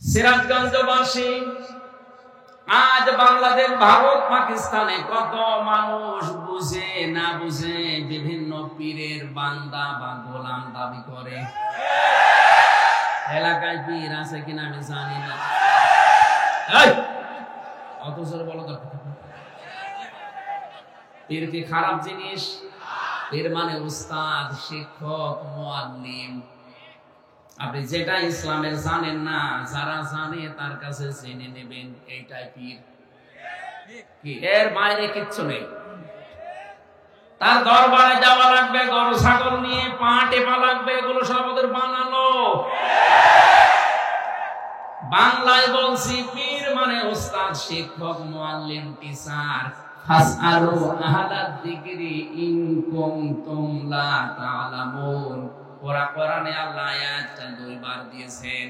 সিরাজগঞ্জবাসী, আজ বাংলাদেশ, ভারত, পাকিস্তানে কত মানুষ বুঝে না বুঝে বিভিন্ন পীরের বান্দা বা গোলাম দাবি করে। এলাকায় পীর আছে কিনা আমি জানি না, অথচ বলো পীর কি খারাপ জিনিস? পীর মানে উস্তাদ, শিক্ষক, মুআল্লিম। আপনি যেটা ইসলামের জানেন না, যারা জানে তার কাছে জেনে নেবেন, এইটাই পীর। কি এর বাইরে কিচ্ছু নেই। তার দরবারে যাওয়া লাগবে, গরু ছাগল নিয়ে পা টেপা লাগবে, এগুলো সব ওদের বানানো। বাংলায় বলছি, পীর মানে উস্তাদ, শিক্ষক, মুআল্লিম, টিচার। ফাসআলু আহলাদ যিকরি ইন কুনতুম লা তা'লামুন। কোরআনে আল্লাহ আয়াতটা দুইবার দিয়েছেন।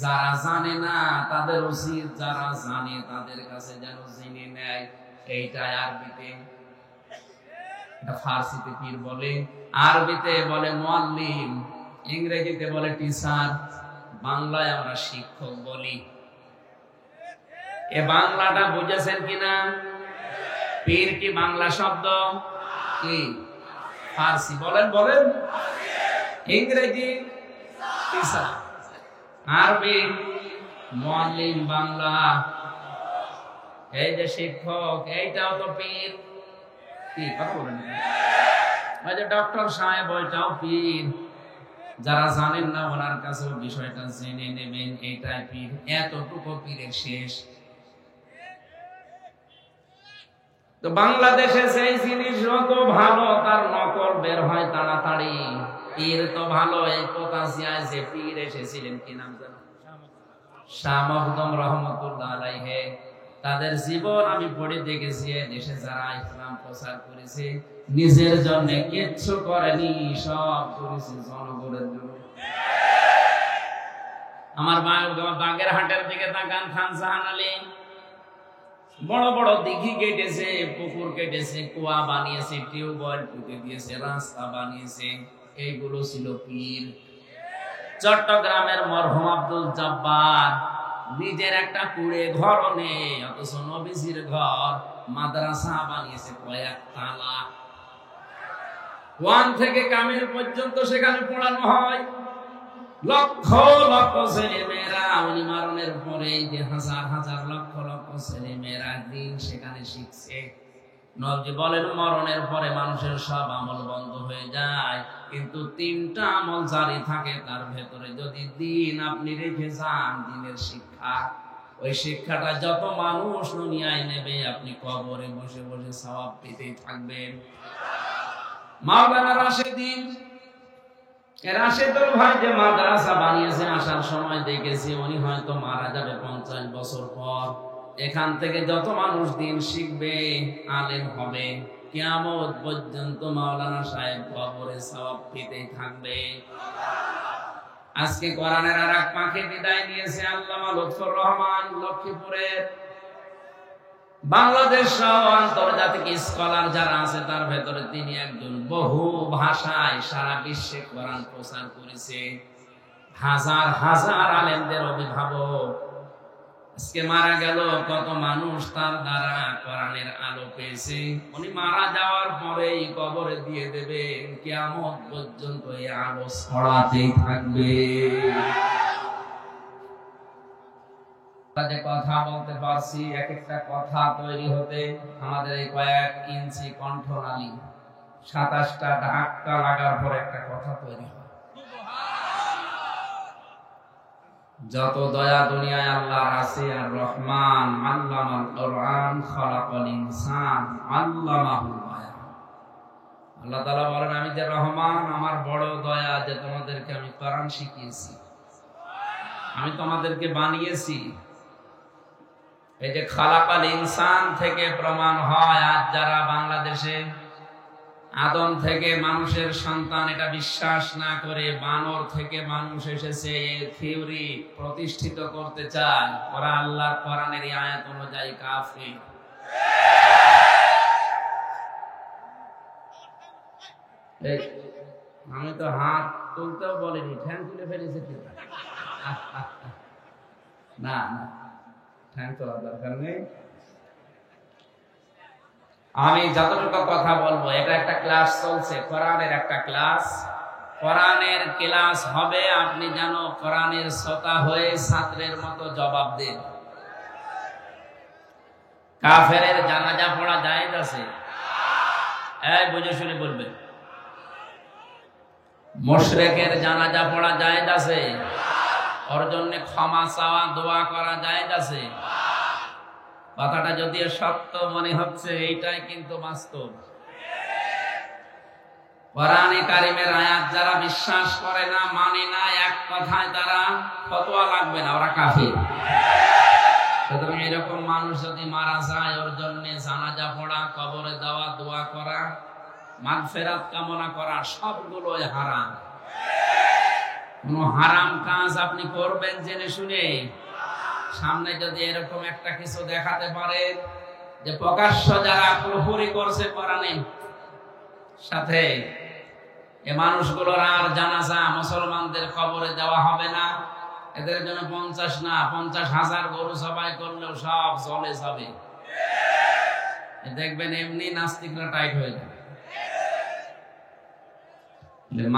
যারা জানে না তাদের উচিত যারা জানে তাদের কাছে যেন জেনে নেয়। এইটা আরবিতে, এটা ফার্সিতে পীর বলে, আরবিতে বলে মুআল্লিম, ইংরেজিতে বলে টিচার, বাংলায় আমরা শিক্ষক বলি। এ বাংলাটা বুঝেছেন কিনা? পীর কি বাংলা শব্দ? কি ফার্সি? বলেন বলেন। ইংরেজি টিচার, আরবি মুআল্লিম, বাংলা এই যে শিক্ষক, এইটাও তো পীর। কি কথা বলেন? ওই যে ডক্টর সাহেব, ওইটাও পীর। যারা জানেন না ওনার কাছে বিষয়টা জেনে নেবেন, এইটাই পীর। এতটুকু পীরের শেষ। তো বাংলাদেশে সেই জিনিস যত ভালো তার নকল বের হয় তাড়াতাড়ি। পীর তো ভালো, এই পোতাসিয়ায় যে পীর এসেছিলেন, কি নাম জানো? শাহ মখদুম রহমতুল্লাহ আলাইহি। তাদের জীবন আমি পড়ে দেখেছি। দেশে যারা ইসলাম প্রচার করেছে, নিজের জন্য কিচ্ছু করেনি, সব করেছে জনগণের জন্য। আমার বাগেরহাটের দিকে তাকান, খান জাহান আলী বড় বড় দিঘি কেটেছে, পুকুর কেটেছে, কুয়া বানিয়েছে, টিউবওয়েল পুঁতে দিয়েছে, রাস্তা বানিয়েছে। এইগুলো ছিল পীর। চট্টগ্রামের মরহুম আব্দুল জব্বার নিজের একটা কুড়ে ঘর নেই, অথচ নবীজির ঘর, মাদ্রাসা বানিয়েছে কয়েক তালা। 1 থেকে কামিল পর্যন্ত সেখানে পড়ানো হয়। লক্ষ লক্ষ ছেলে মেয়েরা, উনি মারণের পরে যে হাজার হাজার লক্ষ লক্ষ ছেলে মেয়েরা দিন সেখানে শিখছে। নবী বলেন, মরণের পরে মানুষের সব আমল বন্ধ হয়ে যায়, কিন্তু 3টা আমল জারি থাকে তার ভেতরে। যদি দিন আপনি রেখে যান, দিনের শিক্ষা, ওই শিক্ষাটা যত মানুষ দুনিয়ায় নেবে, আপনি কবরে বসে বসে সওয়াব পেতেই থাকবেন। মাওলানা রাশেদিন, রাশেদুল ভাই যে মাদ্রাসা বানিয়েছেন, আসার সময় দেখেছি উনি হয়তো মারা যাবে 50 বছর পর। এখান থেকে যত মানুষ দিন শিখবে, আলেম হবে, কিয়ামত পর্যন্ত মাওলানা সাহেব কবরে সওয়াব পেতেই থাকবে। আজকে কোরআনের আর এক পাখি বিদায় নিয়েছে, আল্লামা লুৎফর রহমান, লক্ষ্মীপুরের। বাংলাদেশ সহ আন্তর্জাতিক স্কলার যারা আছে তার ভেতরে তিনি একজন। বহু ভাষায় সারা বিশ্বে কোরআন প্রচার করেছে, হাজার হাজার আলেমদের অভিভাবক। আজকে মারা গেল, কত মানুষ তার দ্বারা কোরআনের আলো পেয়েছে। উনি মারা যাওয়ার পরেই কবরে দিয়ে দেবেন, কিয়ামত পর্যন্ত এই আলো ছড়াতেই থাকবে। যে কথা বলতে পারছি, এক একটা কথা তৈরি হতে আমাদের এই কয়েক ইঞ্চি কণ্ঠনালী, 27টা ধাক্কা লাগার পর একটা কথা তৈরি হয়। যত দয়া দুনিয়ায় আল্লাহর আছে, আর রহমান, আল্লামাল কোরআন, খালাকাল ইনসান, আল্লামাহুল বায়ান। আল্লাহ তাআলা বলেন, আমি যে রহমান, আমার বড় দয়া যে তোমাদেরকে আমি কোরআন শিখিয়েছি, আমি তোমাদেরকে বানিয়েছি। এই যে খালাকাল ইনসান থেকে প্রমাণ হয়, আজ যারা বাংলাদেশে আদম থেকে মানুষের সন্তান এটা বিশ্বাস না করে বানর থেকে মানুষ এসেছে এই থিওরি প্রতিষ্ঠিত করতে চায়, ওরা আল্লাহর কোরআনের আয়াত অনুযায়ী কাফির। আমি তো হাত তুলতেও বলিনি, ঠ্যাং তুলে ফেলেছি। না না, ঠ্যাং তোলার দরকার নেই। আমি যতটুকু কথা বলবো, এটা একটা ক্লাস চলছে, কোরআনের একটা ক্লাস। কোরআনের ক্লাস হবে, আপনি যেন কোরআনের শ্রোতা হয়ে ছাত্রের মতো জবাব দেন। কাফেরের জানাজা পড়া জায়েজ আছে? এই বুঝে শুনে বলবেন। মুশরিকের জানাজা পড়া জায়েজ আছে? ওর জন্য ক্ষমা চাওয়া, দোয়া করা জায়েজ আছে? কথাটা যদিও সত্য মনে হচ্ছে, এইটাই কিন্তু বাস্তব। কোরআনে কারিমের আয়াত যারা বিশ্বাস করে না, মানে না, এক কথায় তারা ফতোয়া লাগবে না, ওরা কাফির। সুতরাং এরকম মানুষ যদি মারা যায়, ওর জন্য জানাজা পড়া, কবরে দেওয়া, দোয়া করা, মাগফিরাত কামনা করা, সবগুলোই হারাম। কোন হারাম কাজ আপনি করবেন জেনে শুনে? সামনে যদি এরকম একটা কিছু দেখাতে পারে যে প্রকাশ্য যারা কুফরি করছে কোরআনের সাথে, এ মানুষগুলোর আর জানাজা মুসলমানদের কবরে দেওয়া হবে না, এদের জন্য 50 না 50,000 গরু সবাই করলেও সব চলে যাবে। দেখবেন এমনি নাস্তিকরা টাইট হয়ে যাবে।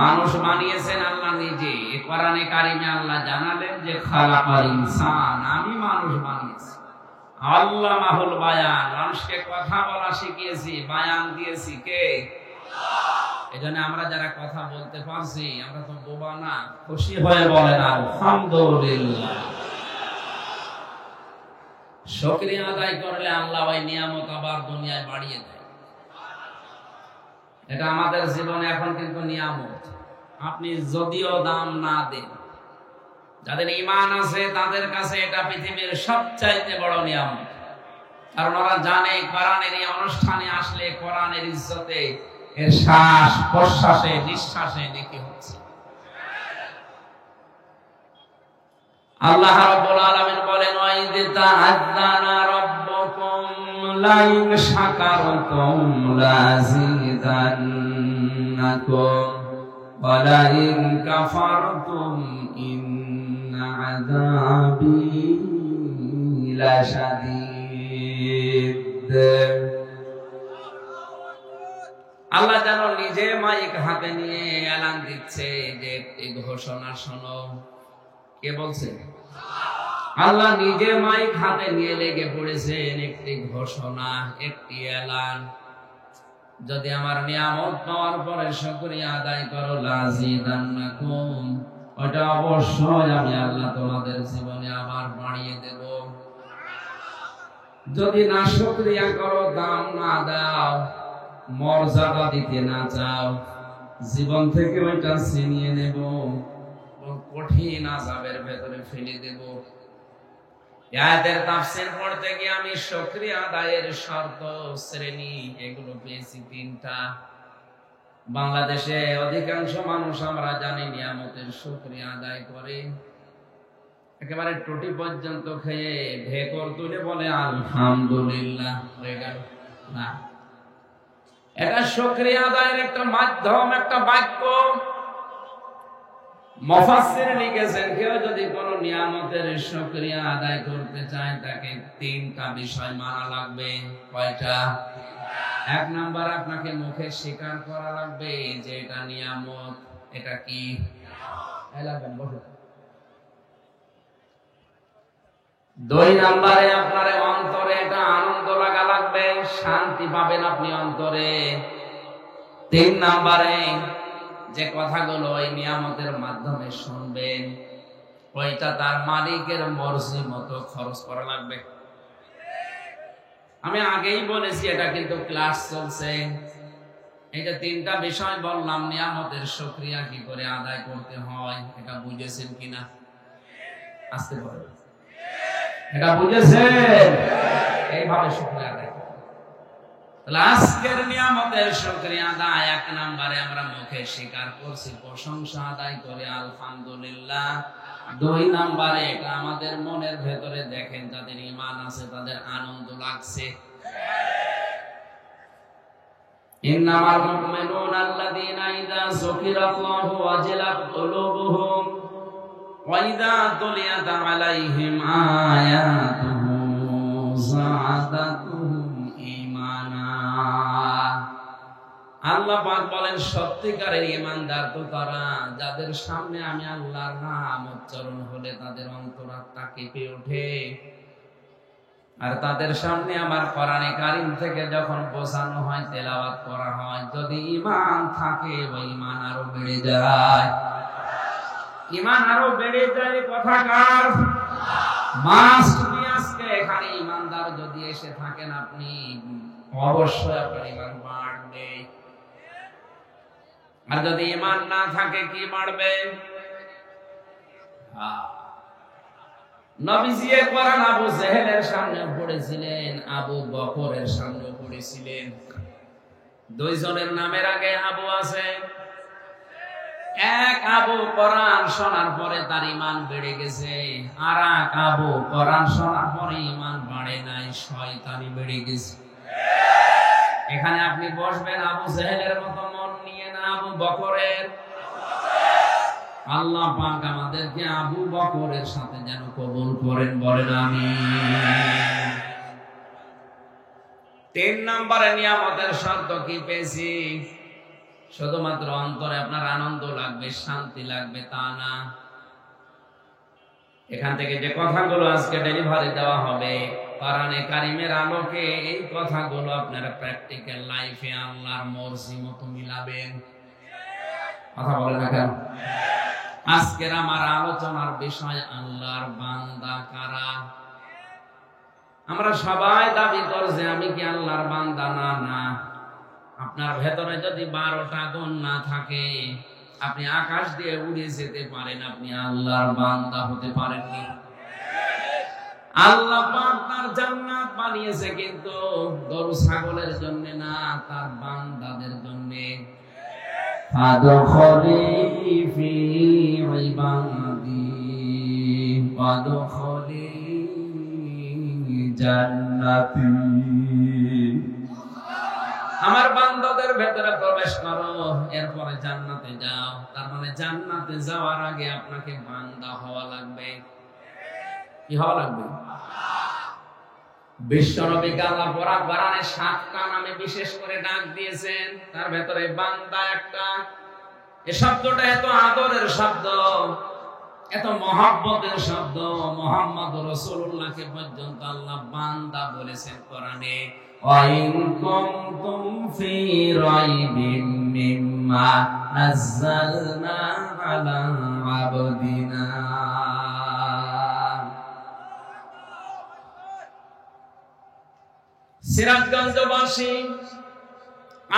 মানুষ বানিয়েছেন আল্লাহ নিজে। কোরআনে কারিমে আল্লাহ জানালেন যে খালাকাল ইনসান, আমি মানুষ বানিয়েছি। আল্লামাহুল বায়ান, মানুষকে কথা বলা শিখিয়েছি, বায়ান দিয়েছি কে? এজন্য আমরা যারা কথা বলতে পারছি, আমরা তো বোবা না, খুশি হয়ে বলেন আলহামদুলিল্লাহ। শুকরিয়া আদায় করলে আল্লাহ ওই নিয়ামত আবার দুনিয়ায় বাড়িয়ে দেয়। এটা আমাদের জীবনে এখন কিন্তু নিয়ামত। আপনি যদিও দাম না দেন, যাদের ঈমান আছে তাদের কাছে এটা পৃথিবীর সবচাইতে বড় নিয়ামত। কারণ ওরা জানে কোরআনের এই অনুষ্ঠানে আসলে কোরআনের ইজ্জতে এর শ্বাস প্রশ্বাসে নিঃশ্বাসে নেকি হচ্ছে। আল্লাহ রাব্বুল আলামিন বলেন, ওয়াইদ তাআযানা রাব্বুকুম লাইন শাকারতুম লাযিদান্নাকুম ওয়া লাইন কাফারতুম ইন্না আযাবি লাশাদীদ। আল্লাহ যেন নিজে মাইক হাতে নিয়ে এলান দিচ্ছে যে এই ঘোষণা শোনো। কে বলছে? আল্লাহ নিজে মাইক হাতে নিয়ে লেগে পড়েছেন একটি ঘোষণা, একটি এলান। যদি আমার নিয়ামত পাওয়ার পরে শুকরিয়া আদায় করো, লাযিদান্নাকুম, ওটা অবশ্যই আমি আল্লাহ তোমাদের জীবনে আবার বাড়িয়ে দেব। যদি না শুকরিয়া করো, দাম না দাও, মর্যাদা দিতে না চাও, জীবন থেকে ওইটা ছিনিয়ে নেব, কঠিন আযাবের ভেতরে ফেলে দেব। আয়াতের তাফসীর পড়তে গিয়ে আমি শুকরিয়া আদায়ের শর্ত, শ্রেণী এগুলো পেয়েছি 3টা। বাংলাদেশে অধিকাংশ মানুষ আমরা জানি নিয়ামতের শুকরিয়া আদায় করে, একেবারে টুটি পর্যন্ত খেয়ে ঢেকর তুলে বলে আলহামদুলিল্লাহ, হয়ে গেল না। এটা শুকরিয়া আদায়ের একটা মাধ্যম, একটা বাক্য। মুফাসসির লিখেছেন, কেউ যদি কোনো নিয়ামতের শুকরিয়া আদায় করতে চায়, তাকে 3টা বিষয় মানা লাগবে। কয়টা? 1 নাম্বার, আপনাকে মুখে স্বীকার করা লাগবে যে এটা নিয়ামত। এটা কি? এলাবেন বসে। 2 নাম্বারে আপনার অন্তরে এটা আনন্দ লাগা লাগবে, শান্তি পাবেন আপনি অন্তরে। 3 নাম্বারে যে কথাগুলো এই নিয়ামতের মাধ্যমে শুনবেন, ওইটা তার মালিকের মর্জি মতো খরচ করা লাগবে। আমি আগেই বলেছি, এটা কিন্তু ক্লাস চলছে। এই যে 3টা বিষয় বললাম, নিয়ামতের শুকরিয়া কি করে আদায় করতে হয়, এটা বুঝেছেন কিনা? আসতে পারে, এটা বুঝেছেন? এইভাবে শুকরিয়া আদায় করতে। তাহলে আজকের নিয়ামতের শুকরিয়া আদায় 1 নম্বরে আমরা মুখে স্বীকার করছি, প্রশংসা আদায় করে আলহামদুলিল্লাহ। 2 নম্বরে এটা আমাদের মনের ভেতরে দেখেন, যাদের ঈমান আছে তাদের আনন্দ লাগছে। ইন্নামাল মুমিনুনা আল্লাযীনা ইযা যুকিরাল্লাহু ওয়াজিলাত কুলুবুহুম ওয়াইদা তুলিয়াত আলাইহিম আয়াতুহু যাদাতুহুম ঈমানা। আল্লাহ পাক বলেন সত্যিকারের ঈমানদার তো তারা যাদের সামনে আমি আল্লাহর নাম উচ্চারণ হলে তাদের অন্তরাত্মা কেঁপে ওঠে, আর তাদের সামনে আমার কোরআনে কারীম থেকে যখন বোঝানো হয়, তেলাওয়াত করা হয়, যদি ঈমান থাকে ওই ঈমান আরো বেড়ে যায়। ঈমান আরো বেড়ে যায় কথা কার? Must be. আজকে এখানে ঈমানদার যদি এসে থাকেন আপনি, অবশ্যই আপনার ঈমান বাড়বে। আর যদি ঈমান না থাকে কি বাড়বে? নবীজি কোরআন আবু জেহেলের সামনে পড়েছিলেন, আবু বকরের সামনে পড়েছিলেন। দুইজনের নামের আগে আবু আছে। এক আবু কোরআন শোনার পরে তার ঈমান বেড়ে গেছে, আর এক আবু কোরআন শোনার পরে ঈমান বাড়ে নাই, শয়তানি বেড়ে গেছে। এখানে আপনি বসবেন আবু জেহেলের মতো মন নিয়ে না, আবু বকরের। আল্লাহ পাক আমাদেরকে আবু বকরের সাথে যেন কবুল করেন, বলেন আমিন। 3 নম্বরে নিয়ামতের শর্ত কি পেয়েছি? শুধুমাত্র অন্তরে আপনার আনন্দ লাগবে, শান্তি লাগবে তা না। এখান থেকে যে কথাগুলো আজকে ডেলিভারি দেওয়া হবে কোরআনে কারীমের আলোকে, এই কথাগুলো আপনারা প্র্যাকটিক্যাল লাইফে আল্লাহর মর্জি মতো মিলাবেন। কথা বলেন না কেন? আজকের আমার আলোচনার বিষয় আল্লাহর বান্দা কারা। আমরা সবাই দাবি করছি আমি কি আল্লাহর বান্দা? না না। আপনার ভেতরে যদি 12টা গুণ না থাকে, আপনি আকাশ দিয়ে উড়ে যেতে পারেন, আপনি আল্লাহর বান্দা হতে পারেননি। আল্লাহ পাক তার জান্নাত বানিয়েছে কিন্তু গরু ছাগলের জন্য না, তার বান্দাদের জন্য। ফাদখুলি ফি ইবাদি ওয়াদখুলি জান্নাতি। আমার বান্দাদের ভেতরে প্রবেশ করো, এরপরে জান্নাতে যাও। তার মানে জান্নাতে যাওয়ার আগে আপনাকে বান্দা হওয়া লাগবে। কি হওয়া লাগবে? বিশ্বনবীকে আল্লাহ কোরআনে 7টা নামে বিশেষ করে ডাক দিয়েছেন, তার ভেতরে বান্দা একটা। এই শব্দটা এত আদরের শব্দ, এত মহব্বতের শব্দ। মুহাম্মদ রাসূলুল্লাহকে পর্যন্ত আল্লাহ বান্দা বলেছেন কোরআনে। وَإِن كُنتُمْ فِي رَيْبٍ مِّمَّا نَزَّلْنَا عَلَىٰ عَبْدِنَا। সিরাজগঞ্জবাসী,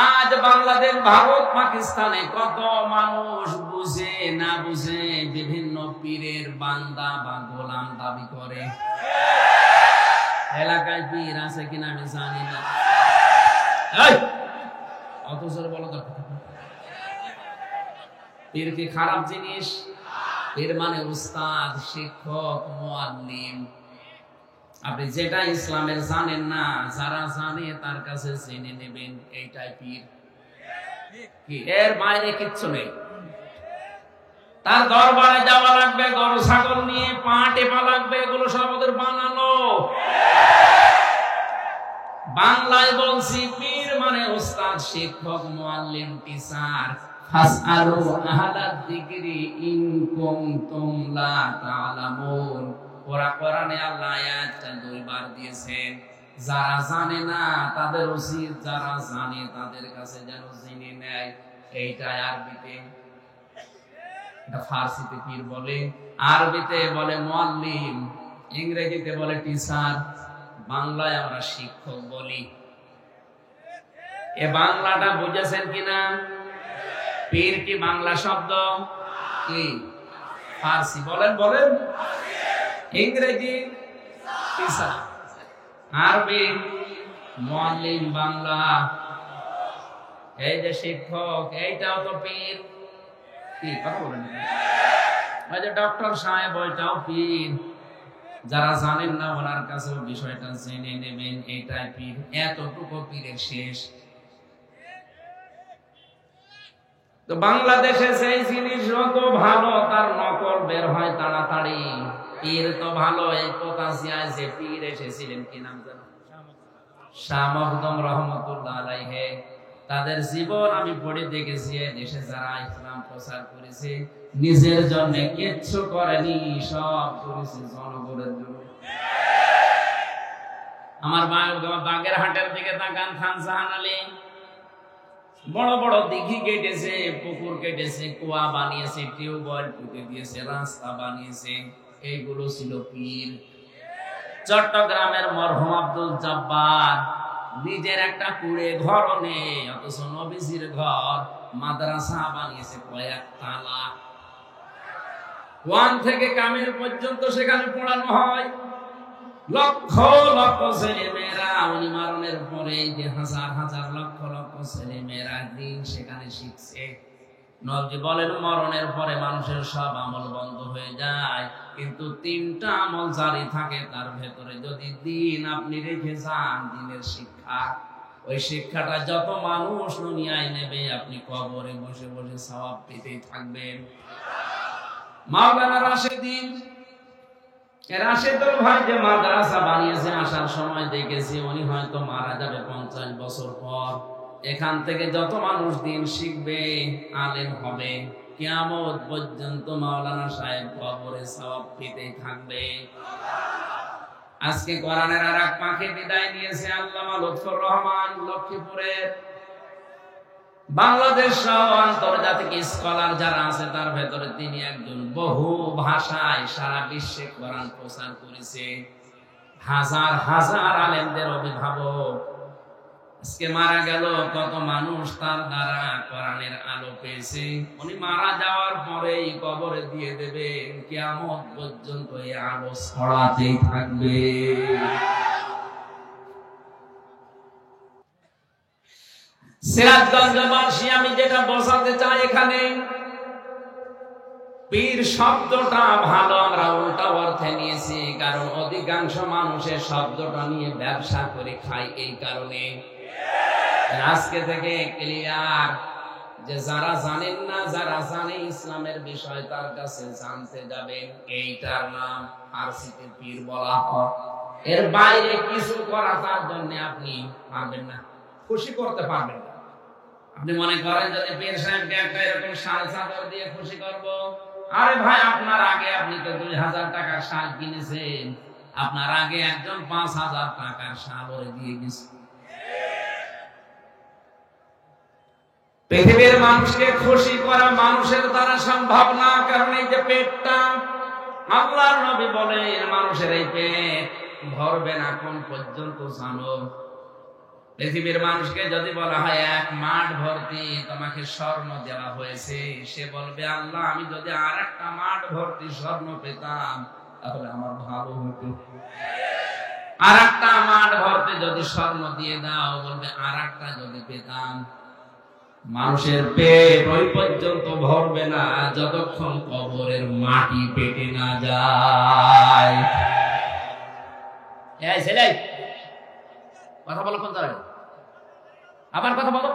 আজ বাংলাদেশ, ভারত, পাকিস্তানে কত মানুষ বুঝে না বুঝে বিভিন্ন পীরের বান্দা বা গোলাম দাবি করে। এলাকায় পীর আছে কিনা আমি জানি না, অথচ বলো তো পীর কি খারাপ জিনিস? পীর মানে উস্তাদ, শিক্ষক, মুআল্লিম। আপনি যেটা ইসলামের জানেন না, যারা জানে তার কাছে জেনে নেবেন, এইটাই পীর। এর বাইরে কিচ্ছু নেই। তার দরবারে যাওয়া লাগবে, গরু ছাগল নিয়ে পা টেপা লাগবে, এগুলো সব ওদের বানানো। বাংলায় বলছি, পীর মানে উস্তাদ, শিক্ষক, মুআল্লিম, টিচার। ফাসআলু আহলাদ যিকরি ইন কুনতুম লা তা'লামুন। কোরআনে আল্লাহ আয়াতটা 2 বার দিয়েছেন। যারা জানে না তাদের উচিত, যারা জানে তাদের কাছে যেন জেনে নেয়। এইটা আরবিতে, এটা ফার্সিতে পীর বলে, আরবিতে বলে মুআল্লিম, ইংরেজিতে বলে টিচার, বাংলায় আমরা শিক্ষক বলি। এ বাংলাটা বুঝেছেন কিনা? পীর কি বাংলা শব্দ? কি ফার্সি? বলেন বলেন। ইংরেজি টিচার, আরবি মুআল্লিম, বাংলা এই যে শিক্ষক, এইটাও তো পীর। কি কথা বলেন? ওই যে ডক্টর সাহেব, ওইটাও পীর। যারা জানেন না ওনার কাছে বিষয়টা জেনে নেবেন, এইটাই পীর। এতটুকু পীরের শেষ। তো বাংলাদেশে সেই জিনিস যত ভালো তার নকল বের হয় তাড়াতাড়ি। পীর তো ভালো, এই পোতাশিয়ায় যে পীর এসেছিলেন, কি নাম জানো? শাহ মখদুম রহমতুল্লাহ আলাইহি। তাদের জীবন আমি পড়ে দেখেছি। দেশে যারা ইসলাম প্রচার করেছে নিজের জন্য কিচ্ছু করেনি, সব করেছে জনগণের জন্য। আমার বাগেরহাটের দিকে তাকান, খান জাহান আলী বড় বড় দিঘি কেটেছে, পুকুর কেটেছে, কুয়া বানিয়েছে, টিউবওয়েল পুঁতে দিয়েছে, রাস্তা বানিয়েছে। এইগুলো ছিল পীর। চট্টগ্রামের মরহুম আব্দুল জব্বার নিজের একটা কুড়ে ঘর নেই, অথচ নবীজির ঘর, মাদ্রাসা বানিয়েছে কয়েক তালা। 1 থেকে কামিল পর্যন্ত সেখানে পড়ানো হয়। লক্ষ লক্ষ ছেলে মেয়েরা উনি মারণের পরে যে হাজার হাজার লক্ষ লক্ষ ছেলে মেয়েরা দিন সেখানে শিখছে। নবী বলেন মরণের পরে মানুষের সব আমল বন্ধ হয়ে যায়, কিন্তু 3টা আমল জারি থাকে তার ভেতরে। যদি দিন আপনি রেখে যান, দিনের শিক্ষা, ওই শিক্ষাটা যত মানুষ দুনিয়ায় নেবে আপনি কবরে বসে বসে সওয়াব পেতেই থাকবেন। মাওলানা রাশেদুল ভাই যে মাদ্রাসা বানিয়েছে, আসার সময় দেখেছি উনি হয়তো মারা যাবে 50 বছর পর। এখান থেকে যত মানুষ দিন শিখবে, আলেম হবে, কিয়ামত পর্যন্ত মাওলানা সাহেব কবরে সওয়াব পেতেই থাকবে। আজকে কোরআনের আর এক পাখি বিদায় নিয়েছে, আল্লামা লুৎফর রহমান, লক্ষ্মীপুরের। বাংলাদেশ সহ আন্তর্জাতিক স্কলার যারা আছে তার ভেতরে তিনি একজন। বহু ভাষায় সারা বিশ্বে কোরআন প্রচার করেছে, হাজার হাজার আলেমদের অভিভাবক। আজকে মারা গেল, কত মানুষ তার দ্বারা কোরআনের আলো পেয়েছে। উনি মারা যাওয়ার পরেই কবরে দিয়ে দেবেন, কিয়ামত পর্যন্ত এই আলো ছড়াতেই থাকবে। সিরাজগঞ্জবাসী, আমি যেটা বোঝাতে চাই এখানে, পীর শব্দটা ভালো আমরা উল্টা অর্থে নিয়েছি, কারণ অধিকাংশ মানুষের শব্দটা নিয়ে ব্যবসা করে খায়। এই কারণে আজকে থেকে ক্লিয়ার যে যারা জানেন না, যারা জানে ইসলামের বিষয় তার কাছে জানতে যাবেন। এইটার নাম ফার্সিতে পীর বলা হয়। এর বাইরে কিছু করা তার জন্য আপনি পারবেন না, খুশি করতে পারবেন না। আপনি মনে করেন যদি পীর সাহেবকে একটা এরকম শাল চাদর দিয়ে খুশি করব, আরে ভাই আপনার আগে আপনি তো 2000 টাকার শাল কিনেছেন, আপনার আগে একজন 5000 টাকার শাল ওরে দিয়ে গেছে। পৃথিবীর মানুষকে খুশি করা মানুষের দ্বারা সম্ভব না, কারণ এই যে পেটটা, আল্লাহর নবী বলেন মানুষের এই পেট ভরবে না কোন পর্যন্ত জানো? পৃথিবীর মানুষকে যদি বলা হয় 1 মাঠ ভর্তি তোমাকে স্বর্ণ দেওয়া হয়েছে, সে বলবে আল্লাহ আমি যদি আরেকটা মাঠ ভর্তি স্বর্ণ পেতাম তাহলে আমার ভালো হতো। আরেকটা মাঠ ভর্তি যদি স্বর্ণ দিয়ে দাও, বলবে আরেকটা যদি পেতাম। মানুষের পেট ওই পর্যন্ত ভরবে না যতক্ষণ কবরের মাটি পেটে না যায়। এই ছেলে কথা বলো, কোন জায়গায় আবার কথা বলো।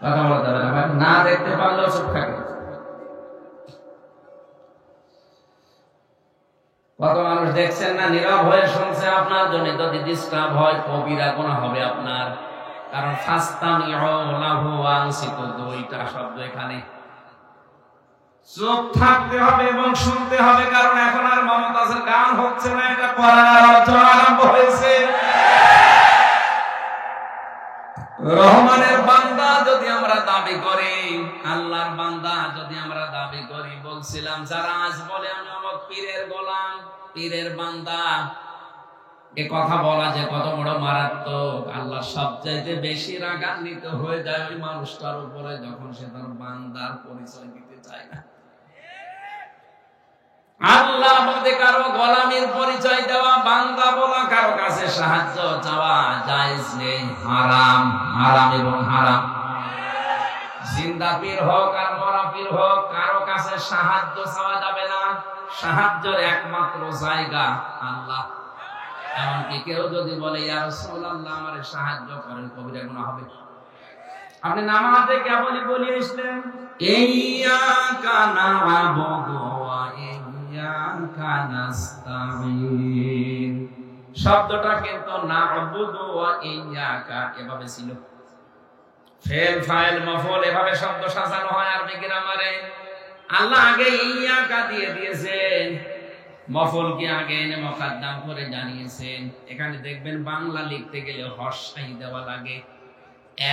কথা বলতে হবে না, না দেখতে পারলেও চুপ থাকে। কত মানুষ দেখছেন না, নীরব হয়ে শুনছে আপনার জন্য। যদি ডিস্টার্ব হয় কবিরা গুনাহ হবে আপনার, কারণ ফাস্তামিউ লাহু ওয়ানসিতু, দুইটা শব্দ এখানে। চুপ থাকতে হবে এবং শুনতে হবে, কারণ এখন আর মমতাজের গান হচ্ছে না, এটা কোরআনের আলোচনা আরম্ভ হয়েছে। রহমানের বান্দা যদি আমরা দাবি করি, আল্লাহর বান্দা যদি আমরা দাবি করি, বলছিলাম যারা আজ বলে আমি অমুক পীরের গোলাম, পীরের বান্দা, এ কথা বলা যে কত বড় মারাত্মক। আল্লাহ সবচাইতে বেশি রাগান্বিত হয়ে যায় ওই মানুষটার উপরে যখন সে তার বান্দার পরিচয় দিতে চায় না। আল্লাহ বাদে কারো গোলামীর পরিচয় দেওয়া, বান্দা বলা, কারো কাছে সাহায্য চাওয়া জায়েজ নেই, হারাম। হারাম এবং হারাম। জিন্দা পীর হোক আর মরা পীর হোক, কারো কাছে সাহায্য চাওয়া যাবে না। সাহায্যের একমাত্র জায়গা আল্লাহ। এমনকি কেউ যদি বলে ইয়া রাসূলুল্লাহ আমারে সাহায্য করেন, কবিরা গুনাহ হবে। আপনি নামাজে কেবলই বলে আসলেন ইয়্যাকা না'বুদু ওয়া ইয়্যাকা নাস্তাঈন, শব্দটা কিন্তু না'বুদু ওয়া ইয়্যাকা এভাবে ছিল। ফেল ফাইল মফউল এভাবে শব্দ সাজানো হয় আরবি গ্রামারে। আল্লাহ আগে ইয়্যাকা দিয়ে দিয়েছেন, মফউল কি আগে এনে মুকদ্দম করে জানিয়েছেন। এখানে দেখবেন বাংলা লিখতে গেলে হর্ষাই দেওয়া লাগে,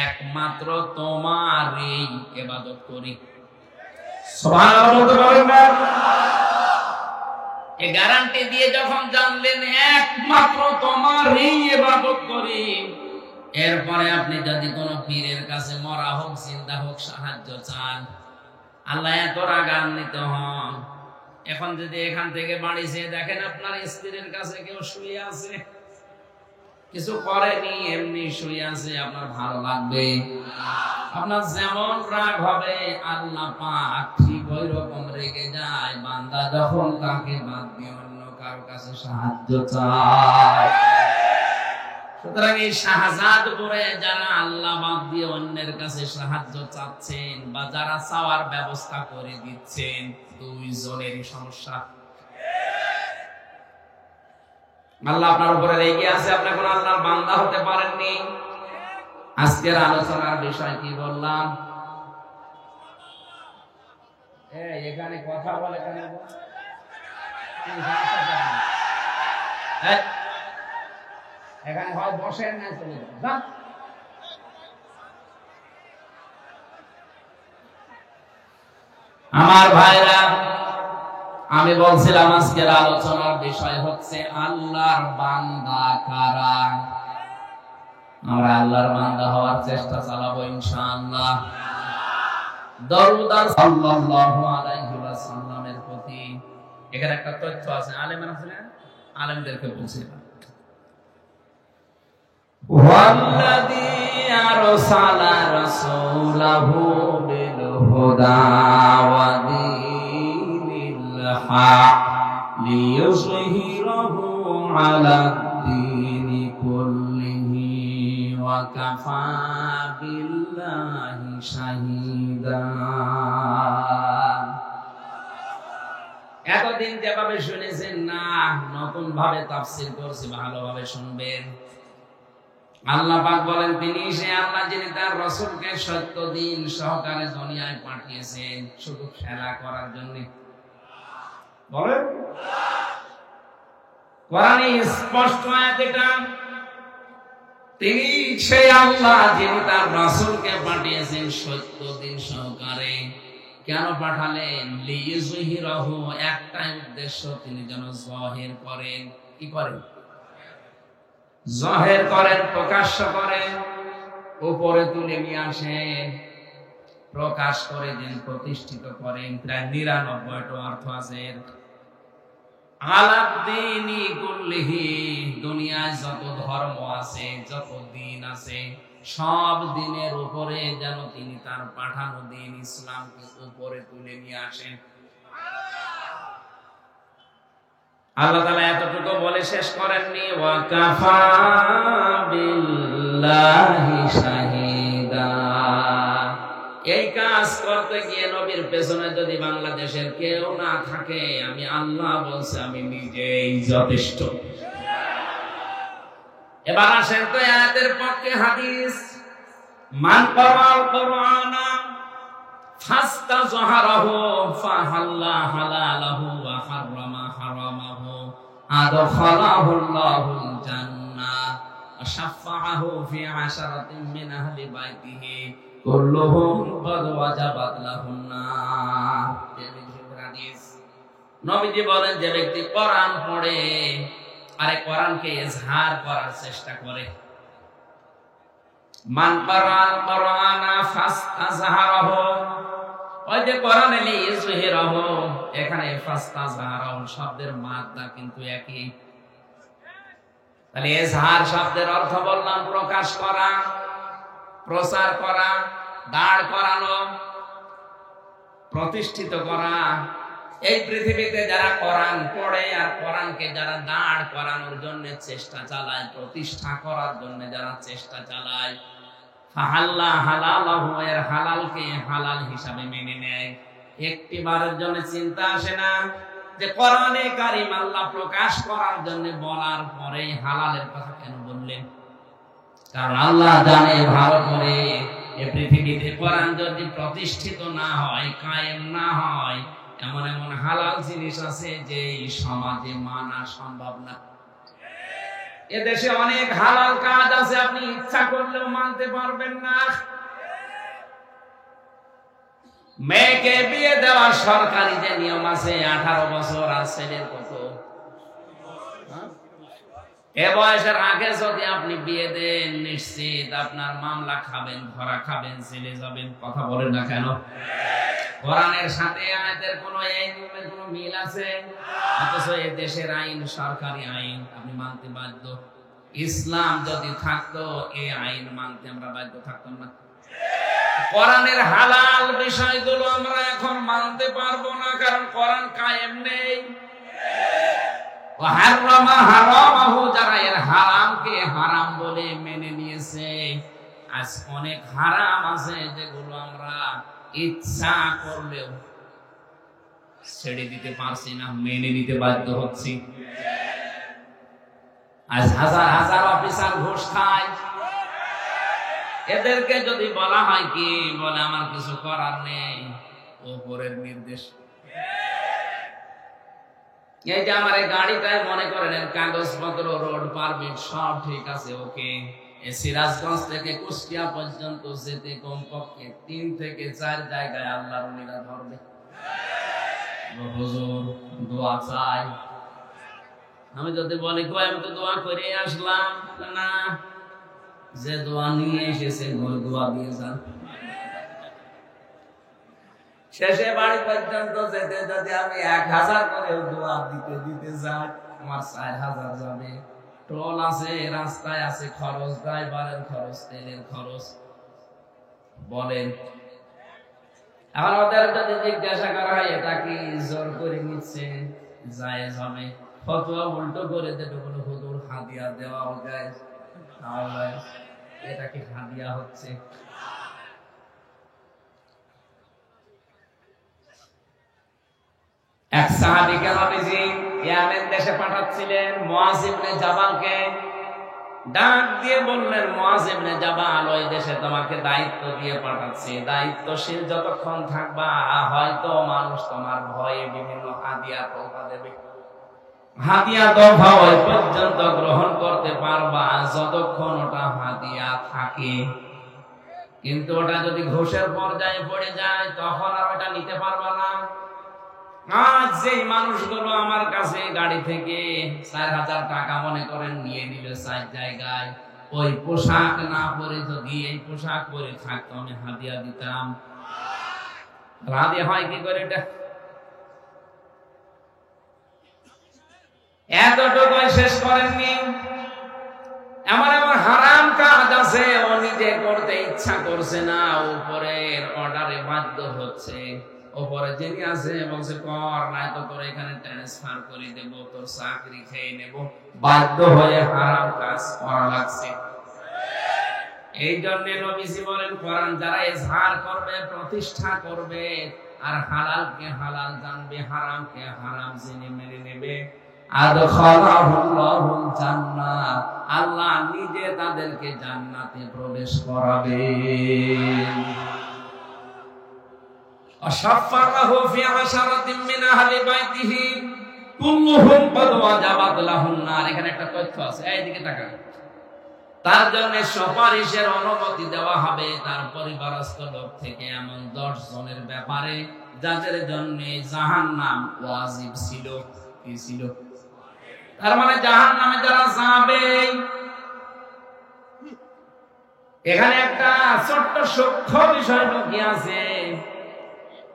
একমাত্র তোমারই ইবাদত করি। সুবহানাল্লাহ বলেন না, এই গ্যারান্টি দিয়ে যখন জানলেন একমাত্র তোমারই ইবাদত করি, এরপরে আপনি যদি কোন পীরের কাছে মরা হোক জিন্দা হোক সাহায্য চান, আল্লাহ এত রাগান্বিত হন। এখন যদি এখান থেকে বাড়ি যেয়ে দেখেন আপনার স্ত্রীর কাছে কেউ শুয়ে আছে, কিছু করেনি, এমনি শুয়ে আছে, আপনার ভালো লাগবে? আপনার যেমন রাগ হবে আল্লাহ পাক ঠিক ওই রকম রেগে যায় বান্দা যখন তাকে বাদ দিয়ে অন্য কারো কাছে সাহায্য চায়। সুতরাং এই শাহজাদপুরে যারা আল্লাহ বাদ দিয়ে অন্যের কাছে সাহায্য চাচ্ছেন বা যারা চাওয়ার ব্যবস্থা করে দিচ্ছেন, দুইজনেরই সমস্যা। আল্লাহ আপনার উপরে রেগে আছে, আপনি কোন আল্লাহর বান্দা হতে পারেননি। আজকের আলোচনার বিষয় কি বললাম? এখানে কথা বলে কেন? এখানে হয় বসেন না চলে যান। আমার ভাইরা, আমি বলছিলাম আজকের আলোচনার বিষয় হচ্ছে আল্লাহর বান্দা কারা। আমরা আল্লাহর বান্দা হওয়ার চেষ্টা চালাবো ইনশাআল্লাহ। দরুদ সাল্লাল্লাহু আলাইহি ওয়াসাল্লামের প্রতি এখানে একটা তথ্য আছে, আলেমের আছে না, আলেমদেরকে বলছিলাম ওয়াল্লাযী আরসালা রাসূলাহু বিল হুদা ওয়া দীনিল হক লিইয়ুযহিরাহু আলাদ-দীনি কুল্লিহি ওয়া কাফা বিল্লাহি শাহীদা। এতদিন যেভাবে শুনেছেন না, নতুন ভাবে তাফসীর করছি, ভালোভাবে শুনবেন। আল্লাহ পাক বলেন তিনি সে আল্লাহ যিনি তার রাসূলকে সত্য দিন সহকারে দুনিয়ায় পাঠিয়েছেন শুধু খেলা করার জন্য। বলেন কোরআনে স্পষ্ট আয়াত এটা, তিনি সে আল্লাহ যিনি তার রাসূলকে পাঠিয়েছেন সত্য দিন সহকারে। কেন পাঠালেন? লিইয়ুযহিরাহু, একটাই উদ্দেশ্য, তিনি যেন জাহির করেন। কি করেন? জাহির করেন, প্রকাশ্য করেন, উপরে তুলে নিয়ে আসেন, প্রকাশ করে দেন, প্রতিষ্ঠিত করেন। প্রায় ৯৯টা অর্থ আছে। আলাদ-দীনি কুল্লিহি, দুনিয়ায় যত ধর্ম আছে, যত দিন আছে, সব দিনের উপরে যেন তিনি তার পাঠানো দিন ইসলামকে উপরে তুলে নিয়ে আসেন। আল্লাহ তাআলা এতটুকু বলে শেষ করেননি, ওয়া কাফা বিল্লাহি শাহীদা। এই কাজ করতে গিয়ে নবীর পেছনে যদি বাংলাদেশের কেউ না থাকে, আমি আল্লাহ বলছি আমি নিজেই যথেষ্ট। এবার আসেন তো আয়াতের পক্ষে হাদিস। মান ক্বারাআল কুরআনা ফাস্তাযহারাহু ফাহাল্লা হালালাহু ওয়া হাররামা হারামাহু আদখালাহুল্লাহুল জান্নাহ ওয়া শাফাআহু ফি আশারাতিন মিন আহলি বাইতিহি কুল্লুহুম ক্বাদ ওয়াজাবাত লাহুন নার। নবীজি বলেন যে ব্যক্তি কোরআন পড়ে আরে কোরআনকে ইজহার করার চেষ্টা করে, মান ক্বারাআল কুরআনা ফাস্তাযহারাহু, ওই যে কোরআনে লিইয়ুযহিরাহু, এখানে ফাস্তাযহারাহু শব্দের মাত্রা কিন্তু একই। তাহলে ইজহার শব্দের অর্থ বললাম প্রকাশ করা, প্রচার করা, দাঁড় করানো, প্রতিষ্ঠিত করা, এই পৃথিবীতে যারা কোরআন পড়ে আর কোরআনকে যারা দাঁড় করানোর জন্য চেষ্টা চালায়, প্রতিষ্ঠা করার জন্য যারা চেষ্টা চালায়, ফাহাল্লা হালালাহু, এর হালালকে হালাল হিসাবে মেনে নেয়, একটিবারের জন্য চিন্তা আসে না যে কোরআনে কারীম আল্লাহ প্রকাশ করার জন্য বলার পরে হালালের কথা কেন বললেন? কারণ আল্লাহ জানে ভালো করে এই পৃথিবীতে কোরআন যদি প্রতিষ্ঠিত না হয়, কায়েম না হয়, এমন এমন হালাল জিনিস আছে যে সমাজে মানা সম্ভব না। এদেশে অনেক হালাল কাজ আছে, আপনি ইচ্ছা করলেও মানতে পারবেন না। মেয়েকে বিয়ে দেওয়ার সরকারি যে নিয়ম আছে, 18 বছর আর ছেলের কত, এ বয়সের আগে যদি আপনি বিয়ে দেন, নিশ্চিত আপনার মামলা খাবেন, ধরা খাবেন, জেলে যাবেন। কথা বলেন না কেন? কোরআনের সাথে আয়াতের কোন এই নিয়মের কোন মিল আছে? অথচ এই দেশের আইন সরকারি আইন, আপনি মানতে বাধ্য। ইসলাম যদি থাকতো এই আইন মানতে আমরা বাধ্য থাকতাম না। কোরআনের হালাল বিষয়গুলো আমরা এখন মানতে পারবো না, কারণ কোরআন কায়েম নেই। হারামা হারামাহু, যারা এর হারামকে হারাম বলে মেনে নিয়েছে, আজ অনেক হারাম আছে যেগুলো আমরা ইচ্ছা করলেও ছেড়ে দিতে পারছি না, মেনে নিতে বাধ্য হচ্ছি। আজ হাজার হাজার অফিসার ঘুষ খায়, এদেরকে যদি বলা হয় কি বলে, আমার কিছু করার নেই, উপরের নির্দেশ। এই যে আমার এই গাড়িটায় মনে করেন কাগজপত্র, রোড পারমিট সব ঠিক আছে, ওকে, সিরাজগঞ্জ থেকে কুষ্টিয়া পর্যন্ত যেতে কমপক্ষে 3 থেকে 4 জায়গায় আল্লাহর ওলিরা ধরবে। হুজুর দোয়া চাই, আমি যদি বলি আমি তো দোয়া করে আসলাম, না, যে দোয়া নিয়ে এসেছে ওই দোয়া দিয়ে যান। শেষে বাড়ি পর্যন্ত যেতে যদি আমি 1000 করে দোয়া দিতে যাই, আমার 4000 যাবে। টোল আছে, রাস্তায় আছে খরচ, ড্রাইভারের খরচ, তেলের খরচ। বলেন, এখন ওদের যদি জিজ্ঞাসা করা হয় এটা কি জোর করে নিচ্ছে, জায়েজ হবে? ফতোয়া উল্টো করে দেবে, বলে হুজুর হাদিয়া দেওয়াও যায়, এটা কি হাদিয়া হচ্ছে? এক সাহাবীকে নবীজি ইয়ামেন দেশে পাঠাচ্ছিলেন, মুআয ইবনে জাবালকে ডাক দিয়ে বললেন, মুআয ইবনে জাবাল, ওই দেশে তোমাকে দায়িত্ব দিয়ে পাঠাচ্ছি, দায়িত্বশীল যতক্ষণ থাকবা হয়তো মানুষ তোমার ভয়ে বিভিন্ন হাদিয়া তোফা দেবে, হাদিয়া তোফা ওই পর্যন্ত গ্রহণ করতে পারবা যতক্ষণ ওটা হাদিয়া থাকে, কিন্তু ওটা যদি ঘুষের পর্যায়ে পড়ে যায় তখন আর ওটা নিতে পারবা না। আজ যে মানুষগুলো আমার কাছে গাড়ি থেকে 4000 টাকা মনে করেন নিয়ে নিল 4 জায়গায়, ওই পোশাক না পরে যদি এই পোশাক পরে থাকতো আমি হাদিয়া দিতাম। হাদিয়া হয় কি করে? এটা এতটুকু শেষ করেননি, এমন এমন হারাম কাজ আছে ও নিজে করতে ইচ্ছা করছে না, উপরের অর্ডারে বাধ্য হচ্ছে। ওপরে যিনি আছে বলছে কর, নাই তো তোর এখানে ট্রান্সফার করে দেব, তোর চাকরি খেয়ে নেব, বাধ্য হয়ে হারাম কাজ করা লাগছে। এই জন্য নবীজি বলেন, কোরআন যারা ইজহার করবে, প্রতিষ্ঠা করবে, আর হালালকে হালাল জানবে, হারামকে হারাম জেনে মেনে নেবে, আদখালাহুল্লাহুল জান্নাহ, আল্লাহ নিজে তাদেরকে জান্নাতে প্রবেশ করাবেন। আশফাকাহু ফি আশারাতিন মিন আহলি বাইতিহি কুল্লুহুম ক্বাদ ওয়াজাবাত লাহুন নার। এখানে একটা তথ্য আছে, এইদিকে তাকান। তার জন্য সুপারিশের অনুমতি দেওয়া হবে তার পরিবারস্থ লোক থেকে এমন 10 জনের ব্যাপারে যাদের জন্য জাহান্নাম ওয়াজিব ছিল। কি ছিল? তার মানে জাহান্নামে যারা যাবে। এখানে একটা ছোট্ট সূক্ষ্ম বিষয় লুকিয়ে আছে।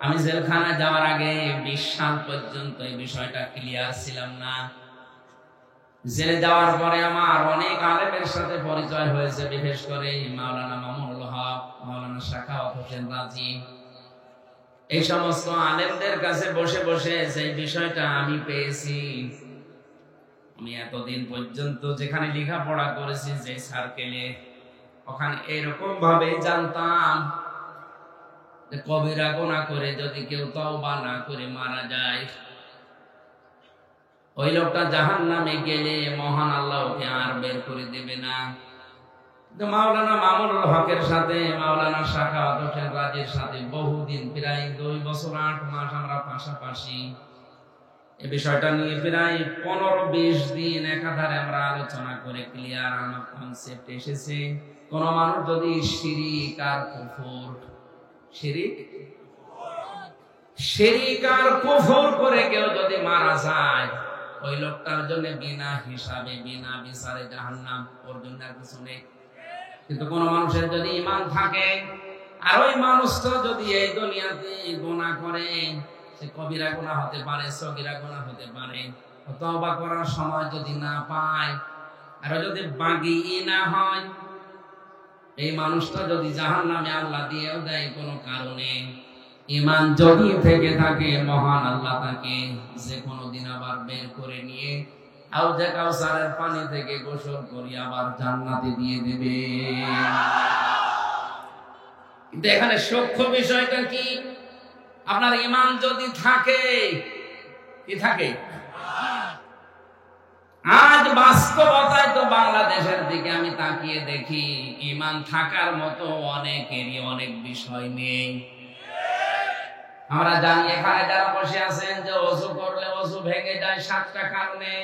আমি জেলখানায় যাওয়ার আগে 20 সাল পর্যন্ত এই বিষয়টা ক্লিয়ার ছিলাম না। জেলে যাওয়ার পরে আমার অনেক আলেমের সাথে পরিচয় হয়েছে, বিশেষ করে মাওলানা মামুনুল হক, মাওলানা শাখাওয়াত হোসেন রাজি, এই সমস্ত আলেমদের কাছে বসে বসে সেই বিষয়টা আমি পেয়েছি। আমি এতদিন পর্যন্ত যেখানে লেখাপড়া করেছি যে সার্কেলে, ওখানে এরকম ভাবে জানতাম যে কবিরা গুনাহ করে যদি কেউ তওবা না করে মারা যায়, ওই লোকটা জাহান্নামে গেলে মহান আল্লাহ ওকে আর বের করে দেবে না। মাওলানা মামুনুল হকের সাথে মাওলানা সাখাওয়াত হোসেন রাজীর সাথে বহুদিন, প্রায় 2 বছর 8 মাস আমরা পাশাপাশি এই বিষয়টা নিয়ে প্রায় 15-20 দিন একাধারে আমরা আলোচনা করে ক্লিয়ার আমার কনসেপ্ট এসেছে। কোন মানুষ যদি শিরিক আর কুফর করে কেউ যদি মারা যায়, ওই লোকটার জন্য বিনা হিসাবে বিনা বিচারে জাহান্নাম, ওর জন্য আর কিছু নেই। কিন্তু কোন মানুষের যদি ঈমান থাকে আর ওই মানুষটা যদি এই দুনিয়াতে গুনাহ করে, সে কবিরা গুনাহ হতে পারে, সগীরা গুনাহ হতে পারে, তওবা করার সময় যদি না পায় আর যদি বাগী না হয়, এই মানুষটা যদি জাহান্নামে আল্লাহ দিয়েও দেয় কোনো কারণে, ঈমান যদি থেকে থাকে মহান আল্লাহ তাকে যে কোনো দিন আবার বের করে নিয়ে হাউজে কাউসারের পানি থেকে গোসল করি আবার জান্নাতে দিয়ে দেবে। কিন্তু এখানে সূক্ষ্ম বিষয়টা কি? আপনার ঈমান যদি থাকে, কি থাকে? আজ বাস্তবতায় তো বাংলাদেশের দিকে আমি তাকিয়ে দেখি, ঈমান থাকার মতো অনেকেরই অনেক বিষয় নেই। আমরা জানি এখানে যারা বসে আছেন যে ওযু করলে ওযু ভেঙে যায় 7টা কারণে,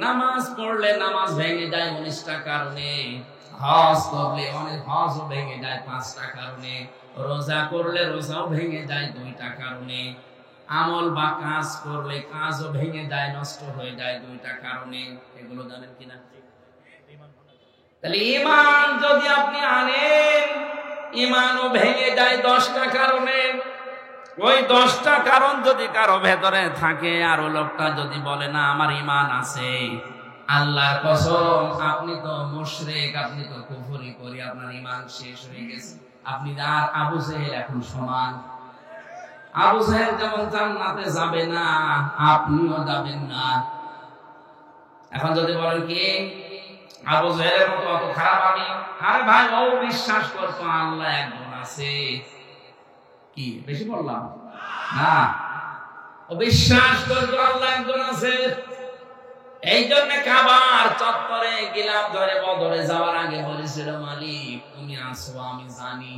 নামাজ পড়লে নামাজ ভেঙে যায় 19টা কারণে, হজ করলে হজও ভেঙে যায় 5টা কারণে, রোজা করলে রোজাও ভেঙে যায় 2টা কারণে, আমল বা কাজ করলে কাজও ভেঙে যায়, নষ্ট হয়ে যায় 2টা কারণে। এগুলো জানেন কিনা? তাহলে ঈমান যদি আপনি আনেন, ঈমানও ভেঙে যায় 10টা কারণে। ওই 10টা কারণ যদি কারো ভেতরে থাকে আর ওই লোকটা যদি বলে না আমার ঈমান আছে, আল্লাহর কসম আপনি তো মুশরিক, আপনি তো কুফরি করি, আপনার ঈমান শেষ হয়ে গেছে। আপনি আর আবু জেহেল এখন সমান। আবু জেহেল যেমন জান্নাতে যাবে না, আপনিও যাবেন না। এখন যদি বলেন কি আবু জেহেলের মতো অত খারাপ আমি, আরে ভাই ও বিশ্বাস করতো আল্লাহ একজন আছে, কি বেশি বললাম না? ও বিশ্বাস করতো আল্লাহ একজন আছে। এই জন্য কাবার চত্বরে গিলাফ ধরে বদরে যাওয়ার আগে বলেছিল, মালিক তুমি আছো আমি জানি,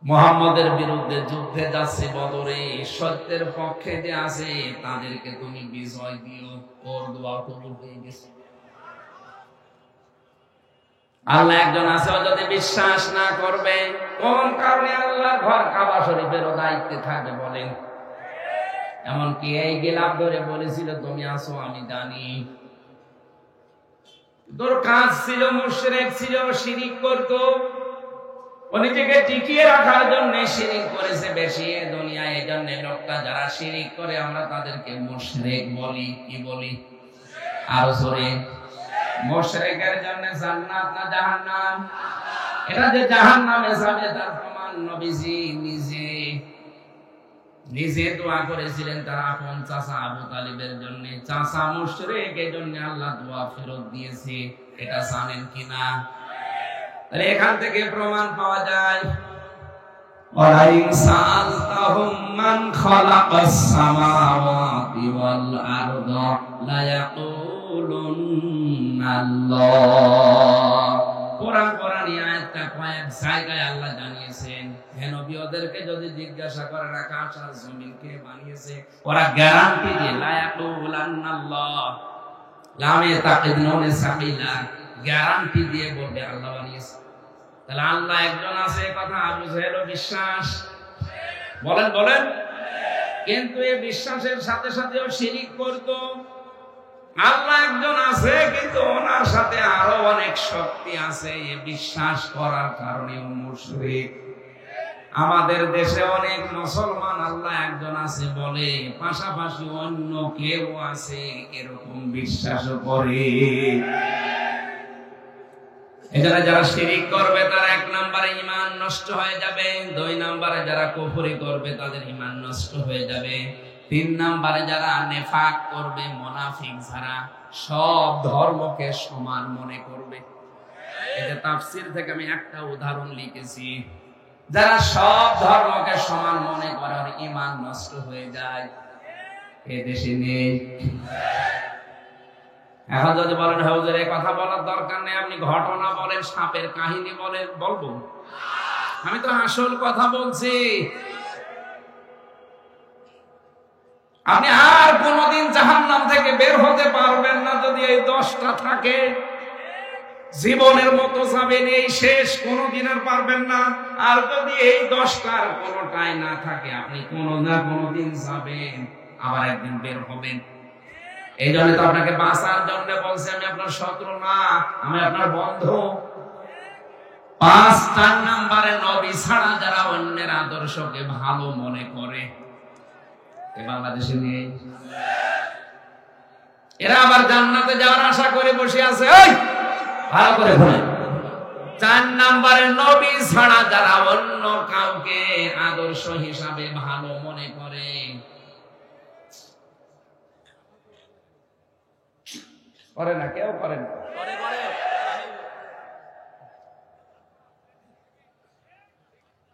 মুহাম্মাদের বিরুদ্ধে যুদ্ধে যাচ্ছে বদরে, সত্যের পক্ষে যে আছে তাদেরকে তুমি বিজয় দিও। ওর দোয়া কবুল হয়ে গেছে। আল্লাহ একজন আছে যদি বিশ্বাস না করবে, কোন কারণে আল্লাহর ঘর কাবা শরীফের দায়িত্বে থাকবে বলেন? এমনকি এই গিলাফ ধরে বলেছিল তুমি আছো আমি জানি। তোর কাজ ছিল মুশরিক ছিল, শিরিক করতো, ও নিজেকে টিকিয়ে রাখার জন্য শিরিক করেছে বেশি দুনিয়ায়। এই জন্য লোকটা যারা শিরিক করে আমরা তাদেরকে মুশরিক বলি। কি বলি? আরো জোরে। মুশরিকের জন্য জান্নাত না জাহান্নাম? এটা যে জাহান্নামে যাবে তার প্রমাণ নবীজি নিজে দোয়া করেছিলেন তার আপন চাচা আবু তালিবের জন্য। চাচা মুশরিক, এই জন্য আল্লাহ দোয়া ফেরত দিয়েছে। এটা জানেন কিনা? তাহলে এখান থেকে প্রমাণ পাওয়া যায়, ওয়া ইনসান তাহুম মান খালাকাস সামাওয়াতি ওয়াল আরদা লা ইয়াকুলুনাল্লাহ। কোরআন আয়াতটা কয়েক জায়গায় আল্লাহ জানিয়েছেন। হে নবী ওদেরকে যদি জিজ্ঞাসা করেন আকাশ আর জমিন কে বানিয়েছে, ওরা গ্যারান্টি দিয়ে লা ইয়াকুলুনাল্লাহ, লামে তাকিদ নুনে সাকিলা, গ্যারান্টি দিয়ে বলবে আল্লাহ বানিয়েছে। তাহলে আল্লাহ একজন আছে কথা আবু জেহেলও বিশ্বাস। বলেন কিন্তু এই বিশ্বাসের সাথে সাথেও শিরিক করত। আল্লাহ একজন আছে কিন্তু ওনার সাথে আরো অনেক শক্তি আছে, এই বিশ্বাস করার কারণে মুশরিক। আমাদের দেশে অনেক মুসলমান আল্লাহ একজন আছে বলে, পাশাপাশি অন্য কেউ আছে এরকম বিশ্বাসও করে। এজন্য যারা শিরিক করবে তার 1 নম্বরে ঈমান নষ্ট হয়ে যাবে, 2 নম্বরে যারা কুফরি করবে তাদের ঈমান নষ্ট হয়ে যাবে, 3 নম্বরে যারা নেফাক করবে, মুনাফিক যারা সব ধর্মকে সমান মনে করবে। এই যে তাফসীর থেকে আমি একটা উদাহরণ লিখেছি, যারা সব ধর্মকে সমান মনে করে আর ঈমান নষ্ট হয়ে যায়, এই দেশে নেই। এখন যদি বলেন হুজুর এই কথা বলার দরকার নেই, আপনি ঘটনা বলেন, সাপের কাহিনী বলেন, বলবো? আমি তো আসল কথা বলছি। আপনি আর কোনদিন জাহান্নাম থেকে বের হতে পারবেন না যদি এই 10টা থাকে। জীবনের মতো যাবেন, এই শেষ, কোনদিন আর পারবেন না। আর যদি এই 10টার কোনটাই না থাকে, আপনি কোনো না কোনদিন যাবেন, আবার একদিন বের হবেন। এই জন্য তো আপনাকে বাঁচার জন্য বলছি, আমি আপনার শত্রু না, আমি আপনার বন্ধু। 5 নম্বরে নবী ছাড়া যারা অন্যের আদর্শকে ভালো মনে করে, এ বাংলাদেশে নেই। এরা আবার জান্নাতে যাওয়ার আশা করে বসে আছে। এই ভালো করে শুনেন, 4 নম্বরে নবী ছাড়া যারা অন্য কাউকে আদর্শ হিসাবে ভালো মনে করে, করে না, কেউ করে না।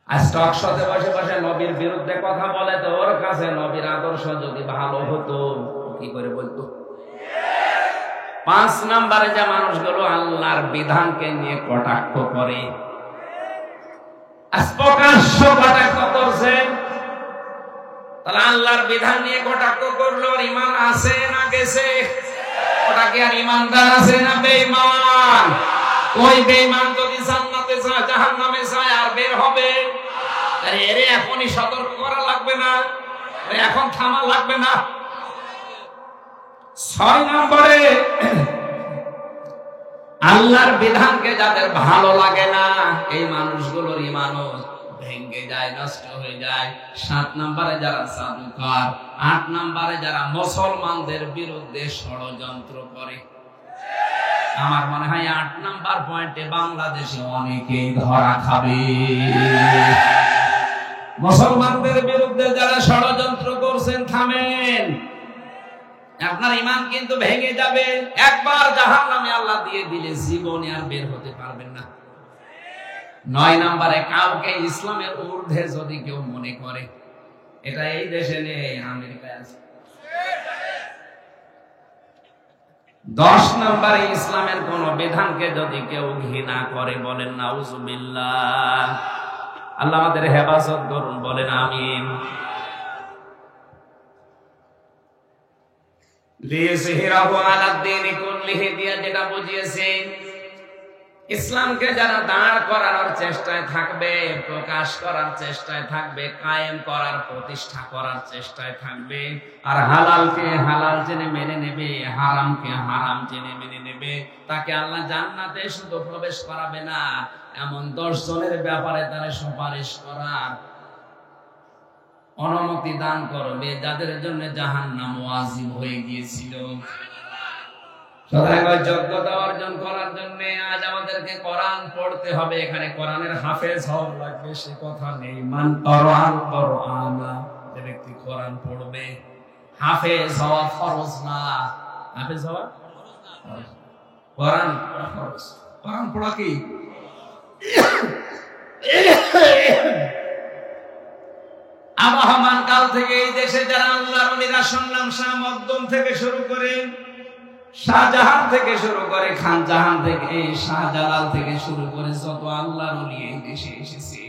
আজ টক শোতে বসে বসে নবীর বিরুদ্ধে কথা বলে, তো ওর কাছে নবীর আদর্শ যদি ভালো হতো কি করে বলতো? 5 নম্বরে যে মানুষগুলো আল্লাহর বিধানকে নিয়ে কটাক্ষ করে, আজ প্রকাশ্য কটাক্ষ করছে, তাহলে আল্লাহর বিধান নিয়ে কটাক্ষ করলো, ঈমান আছে না গেছে? ওটা কি আর ঈমানদার আছে না বেঈমান? ওই বেঈমান যদি জান্নাতে যায়, জাহান্নামে যায়, আর বের হবে? আরে এরে এখনই সতর্ক করা লাগবে না? এখন থামা লাগবে না? 6 নম্বরে আল্লাহর বিধানকে যাদের ভালো লাগে না, এই মানুষগুলোর ঈমানও ভেঙে যায়, নষ্ট হয়ে যায়। 7 নম্বরে যারা সাদুকার, 8 নম্বরে যারা মুসলমানদের বিরুদ্ধে ষড়যন্ত্র করে। আমার মনে হয় 8 নাম্বার পয়েন্টে বাংলাদেশে অনেকেই ধরা খাবে। মুসলমানদের বিরুদ্ধে যারা ষড়যন্ত্র করছেন, থামেন, আপনার ঈমান কিন্তু ভেঙে যাবে। একবার জাহান্নামে আল্লাহ দিয়ে দিলে জীবনে আর বের হতে পারবেন না। 9 নম্বরে কাউকে ইসলামের ঊর্ধ্বে যদি কেউ মনে করে, এটা এই দেশে নেই, আমেরিকায় আছে। 10 নম্বরে ইসলামের কোন বিধানকে যদি কেউ ঘৃণা করে, বলেন নাউজুবিল্লাহ। আল্লাহ আমাদের হেফাজত করুন, বলেন আমিন। লিইয়ুযহিরাহু আলাদ-দীনি কুল্লিহি দিয়ে যেটা বুঝিয়েছে, ইসলামকে যারা দাঁড় করানোর চেষ্টায় থাকবে, প্রকাশ করার চেষ্টায় থাকবে, কায়েম করার, প্রতিষ্ঠা করার চেষ্টায় থাকবে, আর হালালকে হালাল জেনে মেনে নেবে, হারামকে হারাম জেনে মেনে নেবে, তাকে আল্লাহ জান্নাতে শুধু প্রবেশ করাবে না, এমন 10 জনের ব্যাপারে তারা সুপারিশ করার অনুমতি দান করবে যাদের জন্য জাহান্নাম ওয়াজিব হয়ে গিয়েছিল। যোগ্যতা অর্জন করার জন্য আজ আমাদেরকে কোরআন পড়তে হবে। এখানে কোরআনের হাফেজ হওয়া লাগবে সে কথা নেই। মান কোরআন কোরআনা, যে ব্যক্তি কোরআন পড়বে, হাফেজ হওয়া ফরজ না। হাফেজ হওয়া কোরআন পড়া ফরজ। কোরআন পড়া কি? আবহমান কাল থেকে এই দেশে যারা আল্লাহর ওলিরা শুনলাম, শাহ মকদুম থেকে শুরু করে, শাহজাহান থেকে শুরু করে, খান জাহান থেকে, শাহজালাল থেকে শুরু করে যত আল্লাহর ওলি এই দেশে এসেছে,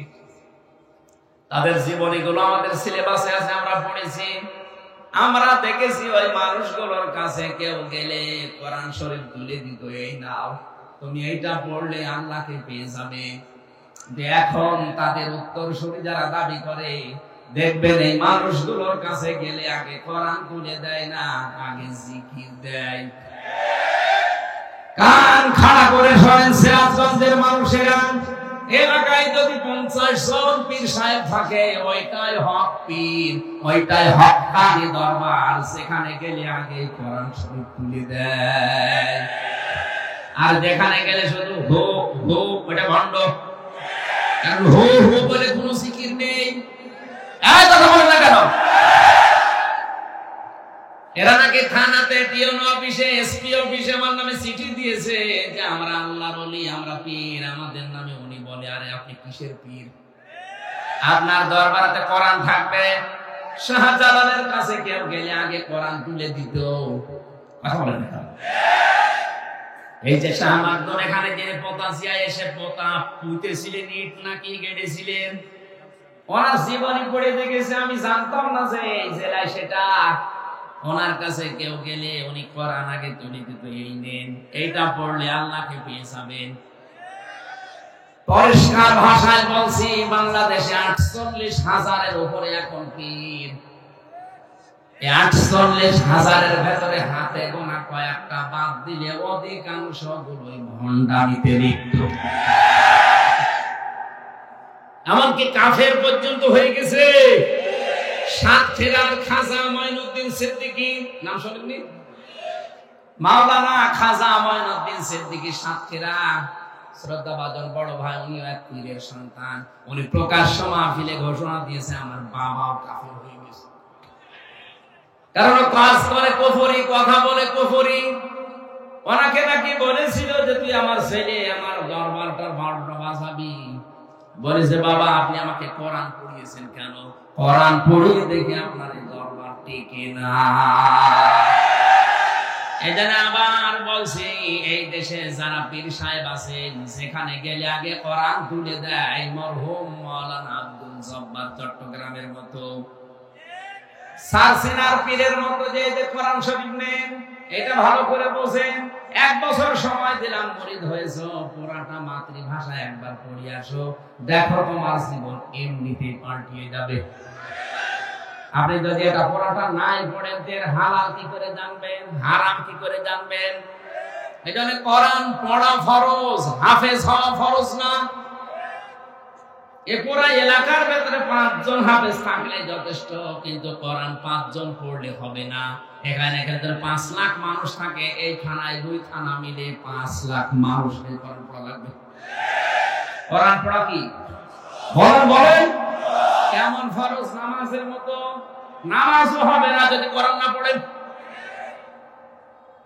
তাদের জীবনীগুলো আমাদের সিলেবাসে আছে, আমরা পড়েছি। আমরা দেখেছি ওই মানুষগুলোর কাছে কেউ গেলে কোরআন শরীফ তুলে দিত, এই নাও তুমি এইটা পড়লে আল্লাহকে পেয়ে যাবে। এখন তাদের উত্তরসূরি যারা দাবি করে, দেখবেন এই মানুষগুলোর কাছে গেলে আগে কোরআন তুলে দেয় না, আগে জিকির দেয়। কান খাড়া করে শোনেন সিরাজগঞ্জের মানুষেরা, এলাকায় যদি 50 জন পীর সাহেব থাকে, ওইটাই হক পীর, ওইটাই হক্কানি দরবার, সেখানে গেলে আগে কোরআন শরীফ তুলে দেয়। আর যেখানে গেলে শুধু হো হো, ওটা ভণ্ড। কারণ হো হো বলে কোনো জিকির নেই। এই কথা বলেন না কেন? এরা নাকি থানাতে, টিওন অফিসে, এসপি অফিসে আমার নামে চিঠি দিয়েছে যে আমরা আল্লাহর ওলি, আমরা পীর, আমাদের নামে উনি বলে। আরে আপনি কিসের পীর? আপনার দরবারে কোরআন থাকবে। শাহজালালের কাছে কেউ গেলে আগে কোরআন তুলে দিত। কথা বলেন না। এই যে শাহ মাকদুম এখানে যে পটাশিয়া এসে পোতা পুঁতেছিলেন, ইট নাকি গেড়েছিলেন, ওনার জীবনী পড়ে দেখেছে। আমি জানতাম না যে এই জেলায় সেটা। ওনার কাছে কেউ গেলে উনি কোরআন আগে তুলে দিত, এই নেন, এইটা পড়লে আল্লাহকে পেয়ে যাবেন। পরিষ্কার ভাষায় বলছি, বাংলাদেশে 48,000-এর উপরে এখন পীর। 48,000-এর ভেতরে হাতে গোনা কয়েকটা বাদ দিলে অধিকাংশ গুলোই ভণ্ডামিতে লিপ্ত। এমনকি কাফের পর্যন্ত হয়ে গেছে। সাতক্ষীরার খাজা মঈনুদ্দিন সিদ্দিকী নাম শুনেননি? মাওলানা খাজা মঈনুদ্দিন সিদ্দিকী সাতক্ষীরা, শ্রদ্ধাভাজন বড় ভাই, উনি এক পীরের সন্তান। উনি প্রকাশ্য মাহফিলে ঘোষণা দিয়েছে আমার বাবাও কাফের হয়ে গেছে। কারণ কাজ করে কুফরি, কথা বলে কুফরি। ওনাকে নাকি বলেছিল যে তুই আমার ছেলে, আমার দরবারটার ভাড়া বাঁচাবি। বলেছে বাবা আপনি আমাকে কোরআন পড়িয়েছেন কেন? কোরআন পড়িয়ে দেখে আপনার এই দরবার টিকে না। এজন্য আবার বলছি, এই দেশে যারা পীর সাহেব আছেন, সেখানে গেলে আগে কোরআন তুলে দেয়। মরহুম মাওলানা আব্দুল জব্বার চট্টগ্রামের মতো, সারসিনার পীরের মতো যে কোরআন শরীফ নেন, এটা ভালো করে বোঝেন। 1 বছর সময় দিলাম, মুরিদ হয়েছো, পুরাটা মাতৃভাষা একবার পড়ে আসো, দেখো তোমার জীবন এমনিতেই পাল্টিয়ে যাবে। আপনি যদি এটা পুরাটা নাই পড়েন, এর হালাল কি করে জানবেন, হারাম কি করে জানবেন? এজন্য কোরআন পড়া ফরজ, হাফেজ হওয়া ফরজ না। এ পুরা এলাকার ভেতরে 5 জন হাফেজ থাকলে যথেষ্ট, কিন্তু কোরআন 5 জন পড়লে হবে না। এখানে 5 লাখ মানুষ থাকে, এই থানায় 2 থানা মিলে 5 লাখ মানুষকে কোরআন পড়া লাগবে। কোরআন পড়া কি বলেন? কেমন ফরজ? নামাজের মতো। নামাজও হবে না যদি কোরআন না পড়েন।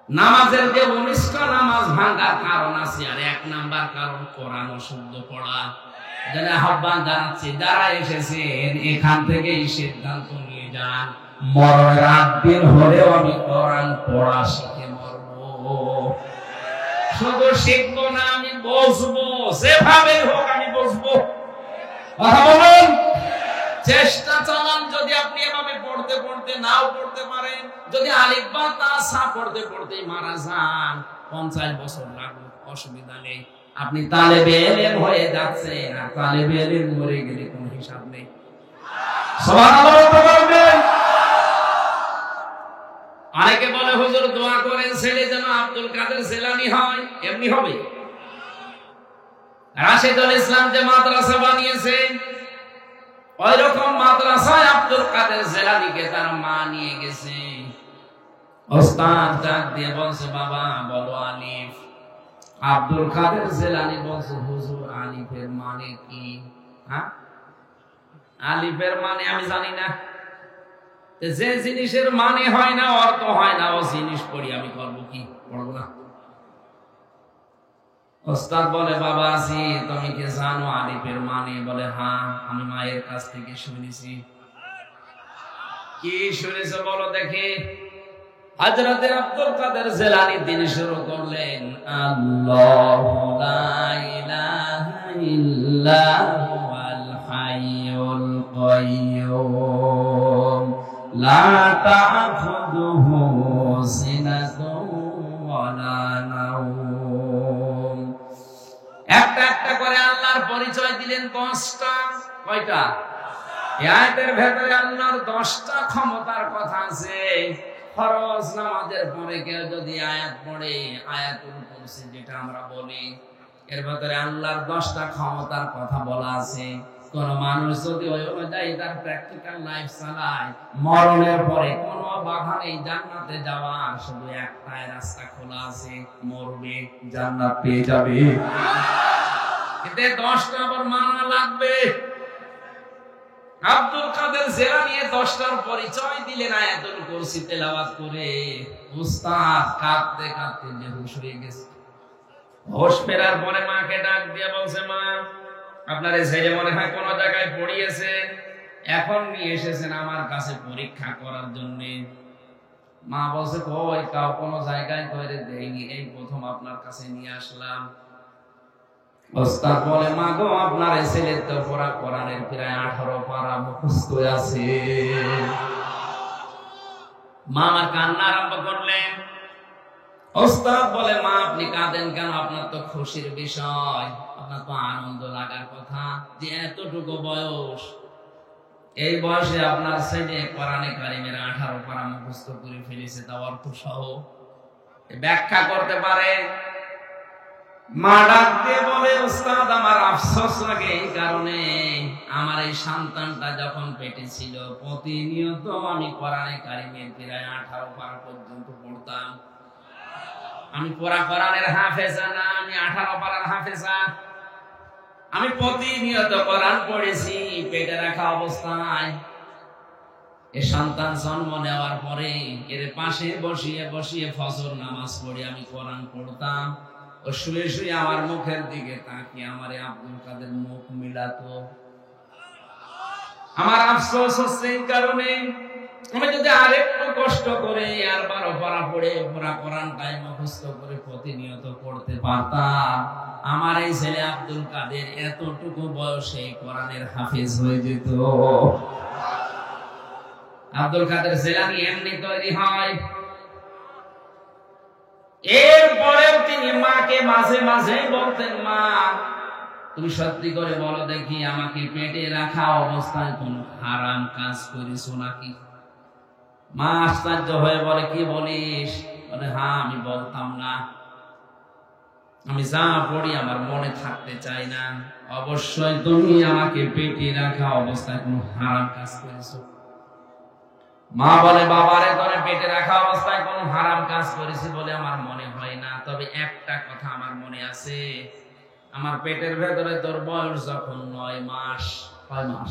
নামাজের যে 19টা নামাজ ভাঙার কারণ আছে, আর 1 নাম্বার কারণ কোরআন অশুদ্ধ পড়া। যারা আহ্বান জানাচ্ছি, যারা এসেছেন এখান থেকে এই সিদ্ধান্ত নিয়ে যান, মরণের রাত দিন হলেও আমি কোরআন পড়া শিখে মরবো। শুধু শিখবো না, আমি বসবো, যেভাবে হোক আমি বসবো। কথা বলুন, চেষ্টা চালান। যদি আপনি এভাবে পড়তে পড়তে নাও পড়তে পারেন, যদি আলিফ বা তা সা পড়তে পড়তে মারা যান, 50 বছর লাগুক, অসুবিধা নেই। আপনি তালেবে ইলম হয়ে যাচ্ছেন, আর তালেবে ইলম মরে গেলে কোনো হিসাব নেই। সুবহানাল্লাহ বলবেন। অনেকে বলে হুজুর দোয়া করেন ছেলে যেন আব্দুল কাদের জিলানী হয়। এমনি হবে? রাশিদুল ইসলাম যে মাদ্রাসা বানিয়েছে, ওই রকম মাদ্রাসায় আব্দুল কাদের জিলানীকে তার মা নিয়ে গেছে। ওস্তাদ ডাক দিয়ে বলছে বাবা বলো আলিফ। আব্দুল কাদের জিলানী বলছে হুজুর আলিফের মানে কি? হ্যাঁ, আলিফের মানে আমি জানি না। যে জিনিসের মানে হয় না, অর্থ হয় না, ও জিনিস পড়ি আমি করবো কি? পড়বো না। ওস্তাদ বলে বাবা আসি, তুমি কি জানো আলিফের মানে? বলে হ্যাঁ, আমি মায়ের কাছ থেকে শুনেছি। কি শুনেছো বলো দেখি। হযরতে আব্দুল কাদের জিলানী তিনি শুরু করলেন, আল্লাহু লা ইলাহা ইল্লা হুয়াল হাইয়ুল কাইয়্যুম লা তা'খুযুহু সিনাতুন ওয়ালা নাওম। একটা একটা করে আল্লাহর পরিচয় দিলেন 10টা। কয়টা? এই আয়াতের ভেতরে আল্লাহর 10টা ক্ষমতার কথা আছে। ফরজ নামাজের পরে কেউ যদি আয়াত পড়ে, আয়াতুল কুরসি যেটা আমরা বলি, এর ভেতরে আল্লাহর 10টা ক্ষমতার কথা বলা আছে। কোন মানুষ যদি ওই অনুযায়ী তার প্র্যাকটিক্যাল লাইফ চালায়, মরণের পরে কোন বাধা নেই জান্নাতে যাওয়ার, শুধু একটাই রাস্তা খোলা আছে, মরবে জান্নাত পেয়ে যাবে। এতে 10টা আবার মানা লাগবে। আব্দুল কাদের জিলানী 10টার পরিচয় দিলেন আয়াতুল কুরসি তেলাওয়াত করে। উস্তাদ কাঁদতে কাঁদতে বেহুশ হয়ে গেছে। হোশ ফেরার পরে মাকে ডাক দিয়ে বলছে, মা আপনার ছেলে মনে হয় কোন জায়গায় পড়িয়েছে, এখন নিয়ে এসেছেন আমার কাছে পরীক্ষা করার জন্য। মা বলছে, কই কাউ কোন জায়গায় তৈরি দেয়নি, এই প্রথম আপনার কাছে নিয়ে আসলাম। ওস্তাদ বলে, মা গো আপনার ছেলের তো পড়া কোরআনের প্রায় 18 পারা মুখস্থ আছে। মা আমার কান্না আরম্ভ করলেন। ওস্তাদ বলে, মা আপনি কাঁদেন কেন? আপনার তো খুশির বিষয়, আপনার তো আনন্দ লাগার কথা যে এতটুকু বয়স, এই বয়সে আপনার ছেলে কোরআনে কারিমের 18 পারা মুখস্থ করে ফেলেছে, তাও অর্থ সহ ব্যাখ্যা করতে পারে। মা ডাক দিয়ে বলে, ওস্তাদ আমার আফসোস লাগে এই কারণে, আমার এই সন্তানটা যখন পেটে ছিল প্রতিনিয়ত আমি কোরআনে কারিমের প্রায় 18 পারা পর্যন্ত পড়তাম। আমি কোরআনের হাফেজা না, আমি 18 পারার হাফেজা। আমি প্রতিনিয়ত কোরআন পড়েছি পেটে রাখা অবস্থায়। এই সন্তান জন্ম নেওয়ার পরে এর পাশে বসিয়ে বসিয়ে ফজর নামাজ পড়ে আমি কোরআন পড়তাম। ও শুয়ে শুয়ে আমার মুখের দিকে তাকিয়ে আমারে আব্দুল কাদের মুখ মিলাতো। আমার আফসোস হচ্ছে এই কারণে, আমি যদি আরেকটু কষ্ট করে আর 12 পারা পড়ে পুরা কোরআনটাই মুখস্থ করে প্রতিনিয়ত পড়তে পারতাম, আমার এই ছেলে আব্দুল কাদের এতটুকু বয়সে কোরআনের হাফেজ হয়ে যেত। আব্দুল কাদের জিলানী এমনি তৈরি হয়। এরপরেও তিনি মাকে মাঝে মাঝে বলতেন, মা তুমি সত্যি করে বলো দেখি, আমাকে পেটে রাখা অবস্থায় কোন হারাম কাজ করেছো নাকি? মা আশ্চর্য হয়ে বলে, কি বলিস? বলে, হ্যাঁ আমি বলতাম না, আমি যা পড়ি আমার মনে থাকতে চাই না, অবশ্যই তুমি আমাকে পেটে রাখা অবস্থায় কোন হারাম কাজ করেছো। মা বলে, বাবারে তোরে পেটে রাখা অবস্থায় কোন হারাম কাজ করেছি বলে আমার মনে হয় না, তবে একটা কথা আমার মনে আছে, আমার পেটের ভেতরে তোর বয়স যখন 9 মাস, 6 মাস,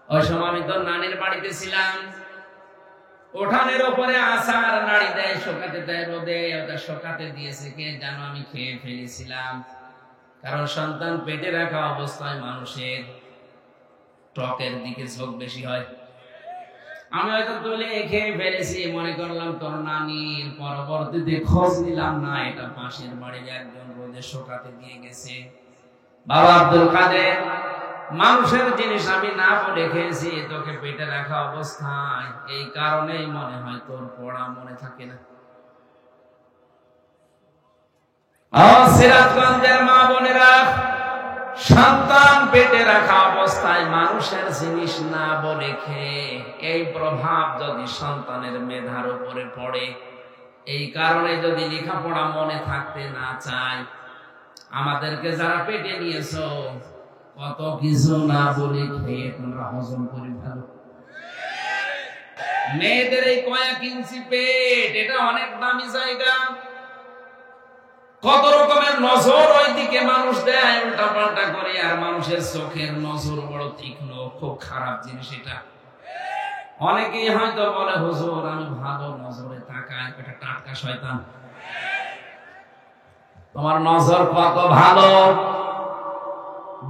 ওই সময় আমি তোর নানির বাড়িতে ছিলাম। উঠানের উপরে আসার নাড়ি দেয়, শোকাতে দেয় রোদে, ওটা শোকাতে দিয়েছে কে জানো, আমি খেয়ে ফেলেছিলাম। কারণ সন্তান পেটে রাখা অবস্থায় মানুষের ত্বকের দিকে ঝোঁক বেশি হয়। আমি হয়তো তুলে খেয়ে ফেলেছি, মনে করলাম তোর নানির। পরবর্তীতে খোঁজ নিলাম না, এটা পাশের বাড়ির একজন রোদে শোকাতে দিয়ে গেছে। বাবা আব্দুল কাদের, মানুষের জিনিস আমি না বলে খেয়েছি তোকে পেটে রাখা অবস্থায়, এই কারণেই মনে হয় তোর পড়া মনে থাকে না। সিরাজগঞ্জের মা বোনেরা, সন্তান পেটে রাখা অবস্থায় মানুষের জিনিস না বলে খেয়ে এই প্রভাব যদি সন্তানের মেধার উপরে পড়ে, এই কারণে যদি লেখাপড়া মনে থাকতে না চায়, আমাদেরকে যারা পেটে নিয়েছো কত কিছু না বলে খেয়ে তোমরা হজম করে ভালো। মেয়েদের এই কয়েক ইঞ্চি পেট, এটা অনেক দামি জায়গা। কত রকমের নজর ওই দিকে মানুষ দেয় উল্টা পাল্টা করে, আর মানুষের চোখের নজর বড় তীক্ষ্ণ, খুব খারাপ জিনিস এটা। অনেকেই হয়তো বলে, হুজুর আমি ভালো নজরে তাকাই, এটা টাটকা শয়তান। তোমার নজর কত ভালো।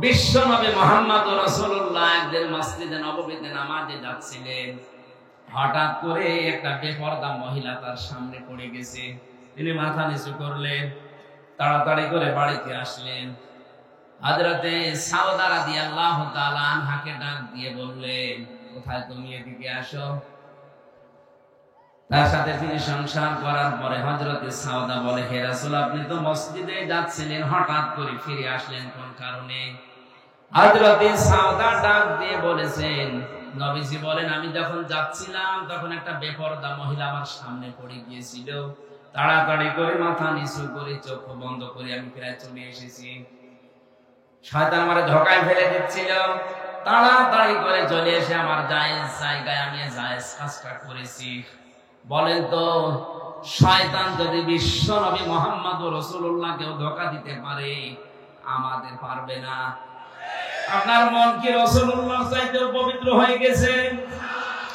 বিশ্ব নবী মুহাম্মদ রাসূলুল্লাহ একদিন মসজিদে নববীতে নামাজে যাচ্ছিলেন, হঠাৎ করে একটা বেপরদা মহিলা তার সামনে পড়ে গেছে। তিনি মাথা নিচু করলেন, তাড়াতাড়ি করে বাড়িতে আসলেন। হযরতে সাউদা রাদিয়াল্লাহু তাআলা আনহাকে ডাক দিয়ে বললেন, কোথায় তুমি, এদিকে আসো। তার সাথে তিনি সংসার করার পরে হযরতে সাউদা বলে, হে রাসূল আপনি তো মসজিদে যাচ্ছিলেন, হঠাৎ করে ফিরে আসলেন কোন কারণে? হযরতে সাউদা ডাক দিয়ে বলেছেন, নবীজি বলেন, আমি যখন যাচ্ছিলাম তখন একটা বেপরদা মহিলা আমার সামনে পড়ে গিয়েছিল, তাড়াতাড়ি করে মাথা নিচু করে চোখ বন্ধ করে আমি প্রায় চলে এসেছি। শয়তান আমারে ধোঁকায় ফেলে দিচ্ছিল, তাড়াতাড়ি করে চলে এসে আমার জায়েজ জায়গায় আমি জায়েজ কাজটা করেছি। বলেন তো শয়তান যদি বিশ্ব নবী মুহাম্মদুর রাসূলুল্লাহকেও ধোঁকা দিতে পারে, আমাদের পারবে না? আপনার মন কি রাসূলুল্লাহ চাইতেও পবিত্র হয়ে গেছে?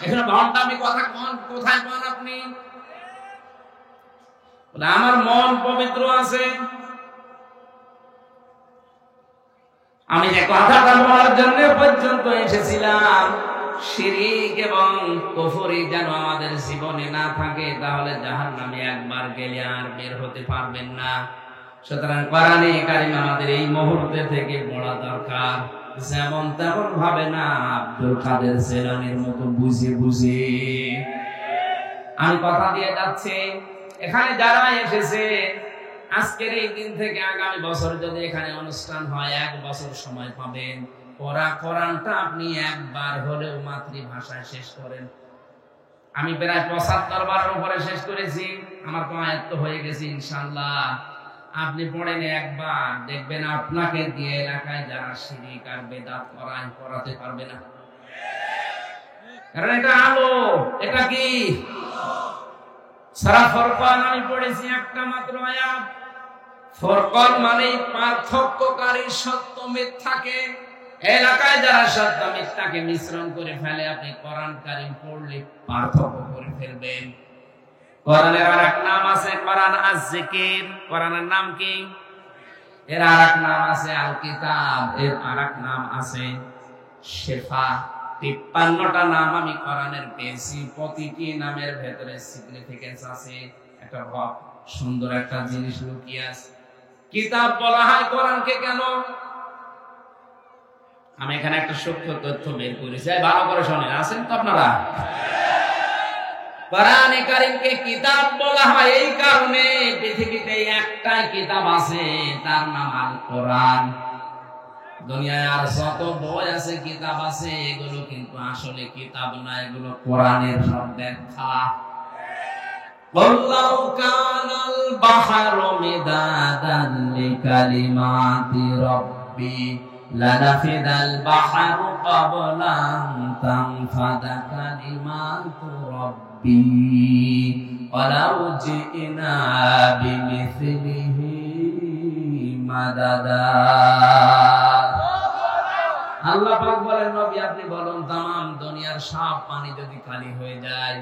এখানে ভণ্ডামি কথা কোথায় পান আপনি? বলে আমার মন পবিত্র আছে। আমি যে কথাটা বলার জন্য পর্যন্ত এসেছিলাম, শিরক এবং কুফরি যেন আমাদের জীবনে না থাকে, তাহলে জাহান্নামে একবার গেলে আর বের হতে পারবেন না। সুতরাং কোরআনে কারীম আমাদের এই মুহূর্তে থেকে পড়া দরকার, যেমন তেমন ভাবে না, আব্দুল কাদের জিলানীর মতো বুঝে বুঝে। আমি কথা দিয়ে যাচ্ছি, এখানে যারা এসেছে আজকের এই দিন থেকে আগামী বছর যদি এখানে অনুষ্ঠান হয়, 1 বছর সময় পাবেন। কোরআনটা আপনি একবার হলেও মাতৃভাষায় শেষ করেন। আমি প্রায় 75 বারের উপরে শেষ করেছি, আমার তো আয়ত্ত হয়ে গেছে ইনশাআল্লাহ। আপনি পড়েন একবার, দেখবেন আপনাকে দিয়ে এলাকায় যারা শিরক আর বেদাত করাতে পারবে না। কারণ এটা আলো, এটা কি সূরা ফুরকান আমি পড়েছি একটা মাত্র আয়াত। ফুরকান মানে পার্থক্যকারী সত্য মিথ্যাকে, এলাকায় যারা সত্য মিথ্যাকে মিশ্রণ করে ফেলে, আপনি কোরআন কারীম পড়লে পার্থক্য করে ফেলবেন। কোরআনের আরেক নাম আছে কোরআন আয-যিকির। কোরআনের নাম কি? এর আরেক নাম আছে আল কিতাব, এর আরেক নাম আছে শিফা। 53টা নাম আমি কোরআনের পেয়েছি, প্রতিটি নামের ভেতরে সিগনিফিকেন্স আছে, একটা সুন্দর একটা জিনিস লুকিয়ে আছে। কিতাব বলা হয় কোরআনকে কেন? আমি এখানে একটা সূক্ষ্ম তথ্য বের করেছি, ভালো করে শুনেন। আছেন তো আপনারা? কোরআনে কারীমকে কিতাব বলা হয় এই কারণে, পৃথিবীতে একটাই কিতাব আছে, তার নাম আল কোরআন। দুনিয়ায় আর যত বই আছে, কিতাব আছে, এগুলো কিন্তু আসলে কিতাব না, এগুলো কোরআনের সব ব্যাখ্যা। ওয়াল্লাহু কানাল বাহরু মিদাদান লিকালিমাতি রাব্বি লানাফিদাল বাহরু ক্বাবলা আন তানফাদা কালিমাতু রাব্বি ওয়ালাউ জিনা বিমিসলিহি মাদাদা। আল্লাহ পাক বলেন, নবী আপনি বলুন, তামাম দুনিয়ার সব পানি যদি খালি হয়ে যায়,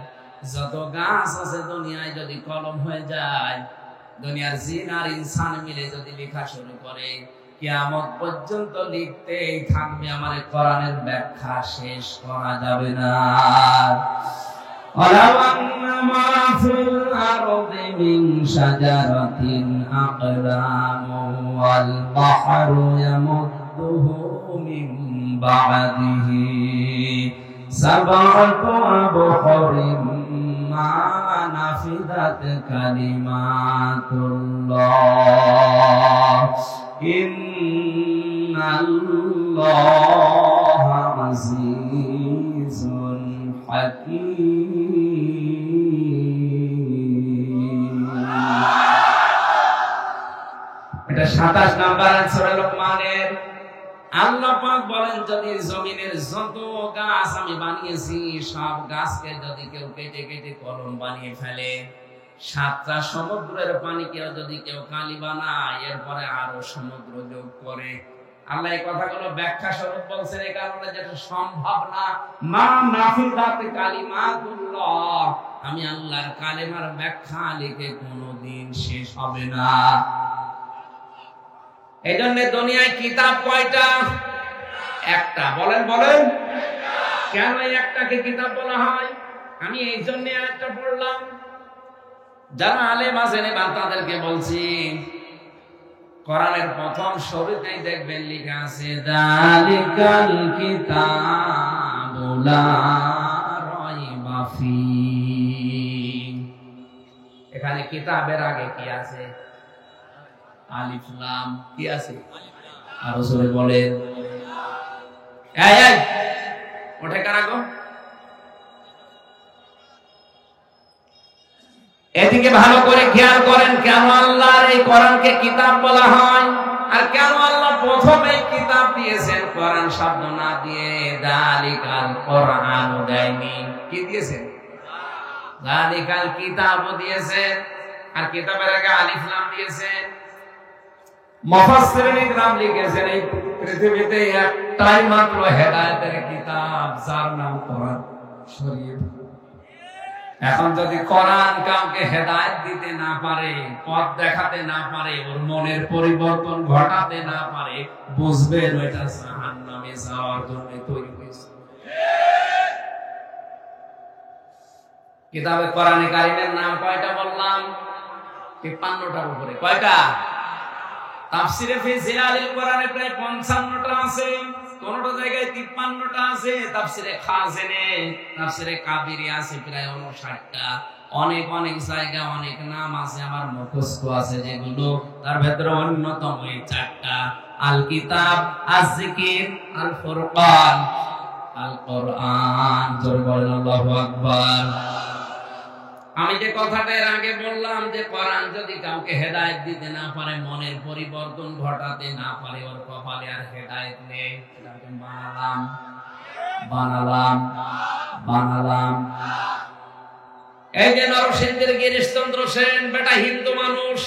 যত গাছ আছে দুনিয়ায় যদি কলম হয়ে যায়, দুনিয়ার জিন আর ইনসান মিলে যদি লেখা শুরু করে, কিয়ামত পর্যন্ত লিখতেই থাকবে, আমার কোরআনের ব্যাখ্যা শেষ করা যাবে না। ওয়ালাউ আন্নামা ফিল আরদি মিন শাজারাতিন আকরামু ওয়াল বাহরু ইয়ামুদ্দুহু মিন বা'দিহি সাবআতু আবহুরিন মা নাফিদাত কালিমাতুল্লাহ ইন্নাল্লাহা আজিজুন হাকীম। এটা 27 নাম্বার সূরা লোকমানের। আল্লাহ পাক বলেন, যদি জমিনের যত গাছ আমি বানিয়েছি, সব গাছকে যদি কেউ কেটে কেটে কলম বানিয়ে ফেলে, 7টা সমুদ্রের পানিকে যদি কেউ কালি বানায়, এরপরে আরো সমুদ্র যোগ করে, আল্লাহ এই কথাগুলো ব্যাখ্যা স্বরূপ বলছেন, এই কারণে যেটা সম্ভব না। মা নাফিদাত কালিমাতুল্লাহ, আমি আল্লাহর কালেমার ব্যাখ্যা লিখে কোনোদিন শেষ হবে না। এই জন্য দুনিয়ায় কিতাব কয়টা? একটা। বলেন বলেন, কেন এই একটাকে কিতাব বলা হয়? আমি এই জন্য একটা পড়লাম, যারা আলেম আছেন এবার তাদেরকে বলছি, কোরআনের প্রথম শুরুতেই দেখবেন লেখা আছে যালিকাল কিতাবু লা রাইবা ফীহি। এখানে কিতাবের আগে কি আছে? আলিফ লাম। কি আছে? আর রাসূল বলেন, এই এই ওঠে কারা গো? এদিকে ভালো করে খেয়াল করেন, কেন আল্লাহর এই কোরআনকে কিতাব বলা হয়, আর কেন আল্লাহ প্রথমে কিতাব দিয়েছেন, কোরআন শব্দ না দিয়ে যালিকাল কোরআন দেয়নি, কি দিয়েছেন? যালিকাল কিতাব দিয়েছেন, আর কিতাবের আগে আলিফ লাম দিয়েছেন। মুফাসসিরিন ইকরাম লিখেছেন এই পৃথিবীতে একটাই মাত্র হেদায়েতের কিতাব, যার নাম কোরআন শরীফ। এখন যদি কোরআন কাউকে হেদায়েত দিতে না পারে, পথ দেখাতে না পারে, ওর মনের পরিবর্তন ঘটাতে না পারে, বুঝবেন ওইটা জাহান্নামে যাওয়ার জন্য তৈরি হয়েছে। কিতাবে কোরআনে কারীমের নাম কয়টা বললাম? 53টার উপরে। কয়টা? তাফসিরে ফি জিলালিল কোরআনে প্রায় 55টা আছে, কোনটা জায়গায় 53টা আছে। তাফসিরে খাজিনে, তাফসিরে কাবিরি আছে প্রায় 59টা। অনেক অনেক জায়গা অনেক নাম আছে, আমার মুখস্থ আছে যেগুলো। তার ভেতরে অন্যতম এই 4টা: আল কিতাব, আজ জিকির, আল ফুরকান, আল কোরআন। জোরে বলেন আল্লাহু আকবার। আমি যে কথাটা এর আগে বললাম যে কোরআন যদি কাউকে হেদায়েত দিতে না পারে, মনের পরিবর্তন ঘটাতে না পারে, ওর কপালে আর হেদায়েত নেই। এটাকে বানালাম। এই যে নরসিংদীর গিরিশচন্দ্র সেন, বেটা হিন্দু মানুষ,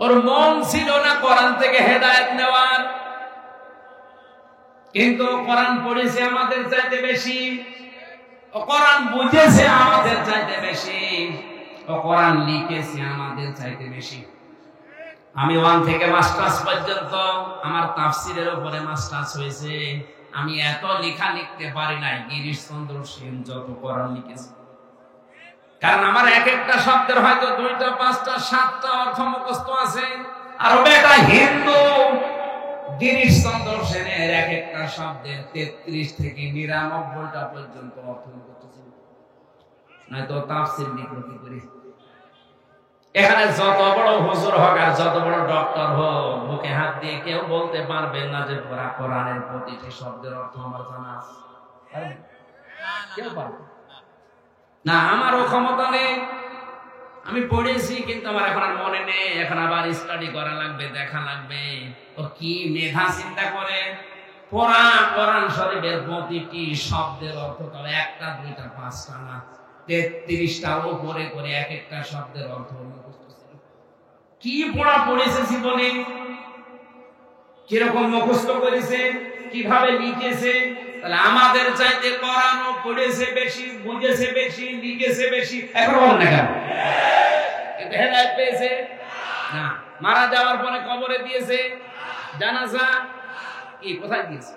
ওর মন ছিল না কোরআন থেকে হেদায়েত নেওয়ার, কিন্তু কোরআন পড়েছে আমাদের চাইতে বেশি, ও কোরআন বুঝেছে আমাদের চাইতে বেশি, ও কোরআন লিখেছে আমাদের চাইতে বেশি। আমি 1 থেকে মাস্টার্স পর্যন্ত আমার তাফসীরের উপরে মাস্টার্স হয়েছে। আমি এত লেখা লিখতে পারি নাই গিরিশচন্দ্র সেন যত কোরআন লিখেছে। কারণ আমার এক একটা শব্দের হয়তো 2টা 5টা 7টা অর্থ মুখস্থ আছে। আর বেটা হিন্দু, গিরিশচন্দ্র সেনের এক একটা শব্দের 33 থেকে 99টা পর্যন্ত অর্থ মুখস্থ ছিল। নয়তো তাফসীর লিখলো কি করে? এখানে যত বড় হুজুর হোক আর যত বড় ডক্টর হোক, বুকে হাত দিয়ে কেউ বলতে পারবেন না যে কোরআনের প্রতিটি শব্দের অর্থ আমার জানা আছে। কেউ পারবে না। আমারও ক্ষমতা নেই। আমি পড়েছি কিন্তু আমার এখন আর মনে নেই। এখন আবার স্টাডি করা লাগবে, দেখা লাগবে। ও কি মেধা চিন্তা করে পড়া কোরআন শরীফের প্রতিটি শব্দের অর্থ, তবে 1টা 2টা 5টা না, 33টার উপরে করে এক একটা শব্দের অর্থ মুখস্থ ছিল। কি পড়া পড়েছে জীবনে, কিরকম মুখস্থ করেছে, কিভাবে লিখেছে। তাহলে আমাদের চাইতে কোরআনও পড়েছে বেশি, বুঝেছে বেশি, লিখেছে বেশি। এখন বলেন না কেন? কিন্তু হেদায়েত পেয়েছে না। মারা যাওয়ার পরে কবরে দিয়েছে, জানাজা কি কোথায় দিয়েছে?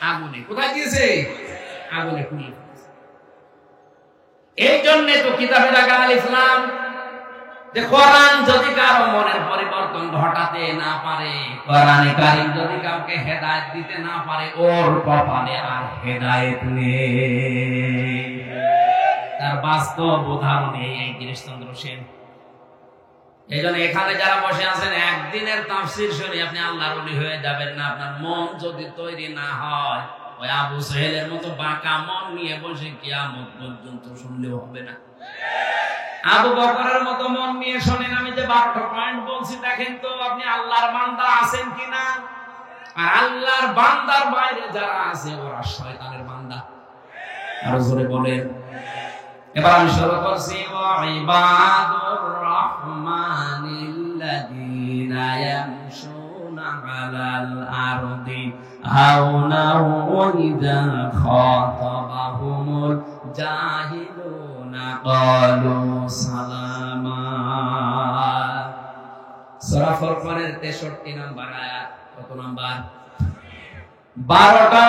আগুনে। কোথায় দিয়েছে? আগুনে পুড়িয়ে দিয়েছে। এই জন্য তো কিতাবের আগে আলিফ লাম, যে কোরআন যদি কারো মনের পরিবর্তন ঘটাতে না পারে, কোরআনে কারীম যদি কাউকে হেদায়েত দিতে না পারে, ওর কপালে আর হেদায়েত নেই। তার বাস্তব উদাহরণ এই গিরিশচন্দ্র সেন। এই জন্য এখানে যারা বসে আছেন, একদিনের তাফসীর শুনে আপনি আল্লাহর ওলি হয়ে যাবেন না। আপনার মন যদি তৈরি না হয়, ওই আবু সাহেলের মতো বাঁকা মন নিয়ে বসে কিয়ামত পর্যন্ত শুনলেও হবে না। আবু বকরের মতো মন নিয়ে শোনেন। আমি যে 12টা পয়েন্ট বলছি, দেখেন তো আপনি আল্লাহর বান্দা আছেন কিনা। আর আল্লাহর বান্দার বাইরে যারা আছে, ওরা শয়তানের বান্দা। আরো জোরে বলেন। এবার আমি শুরু করছি। ওয়া ইবাদুর রাহমানিল্লাযীনা ইয়ামশুনা আলাল আরদি হাওনা ওয়া ইযা খাতাবাহুমুল জাহিলুনা ক্বালু সালামা। সূরা ফুরকানের 63 নম্বর আয়াত। কত নম্বর? 12টা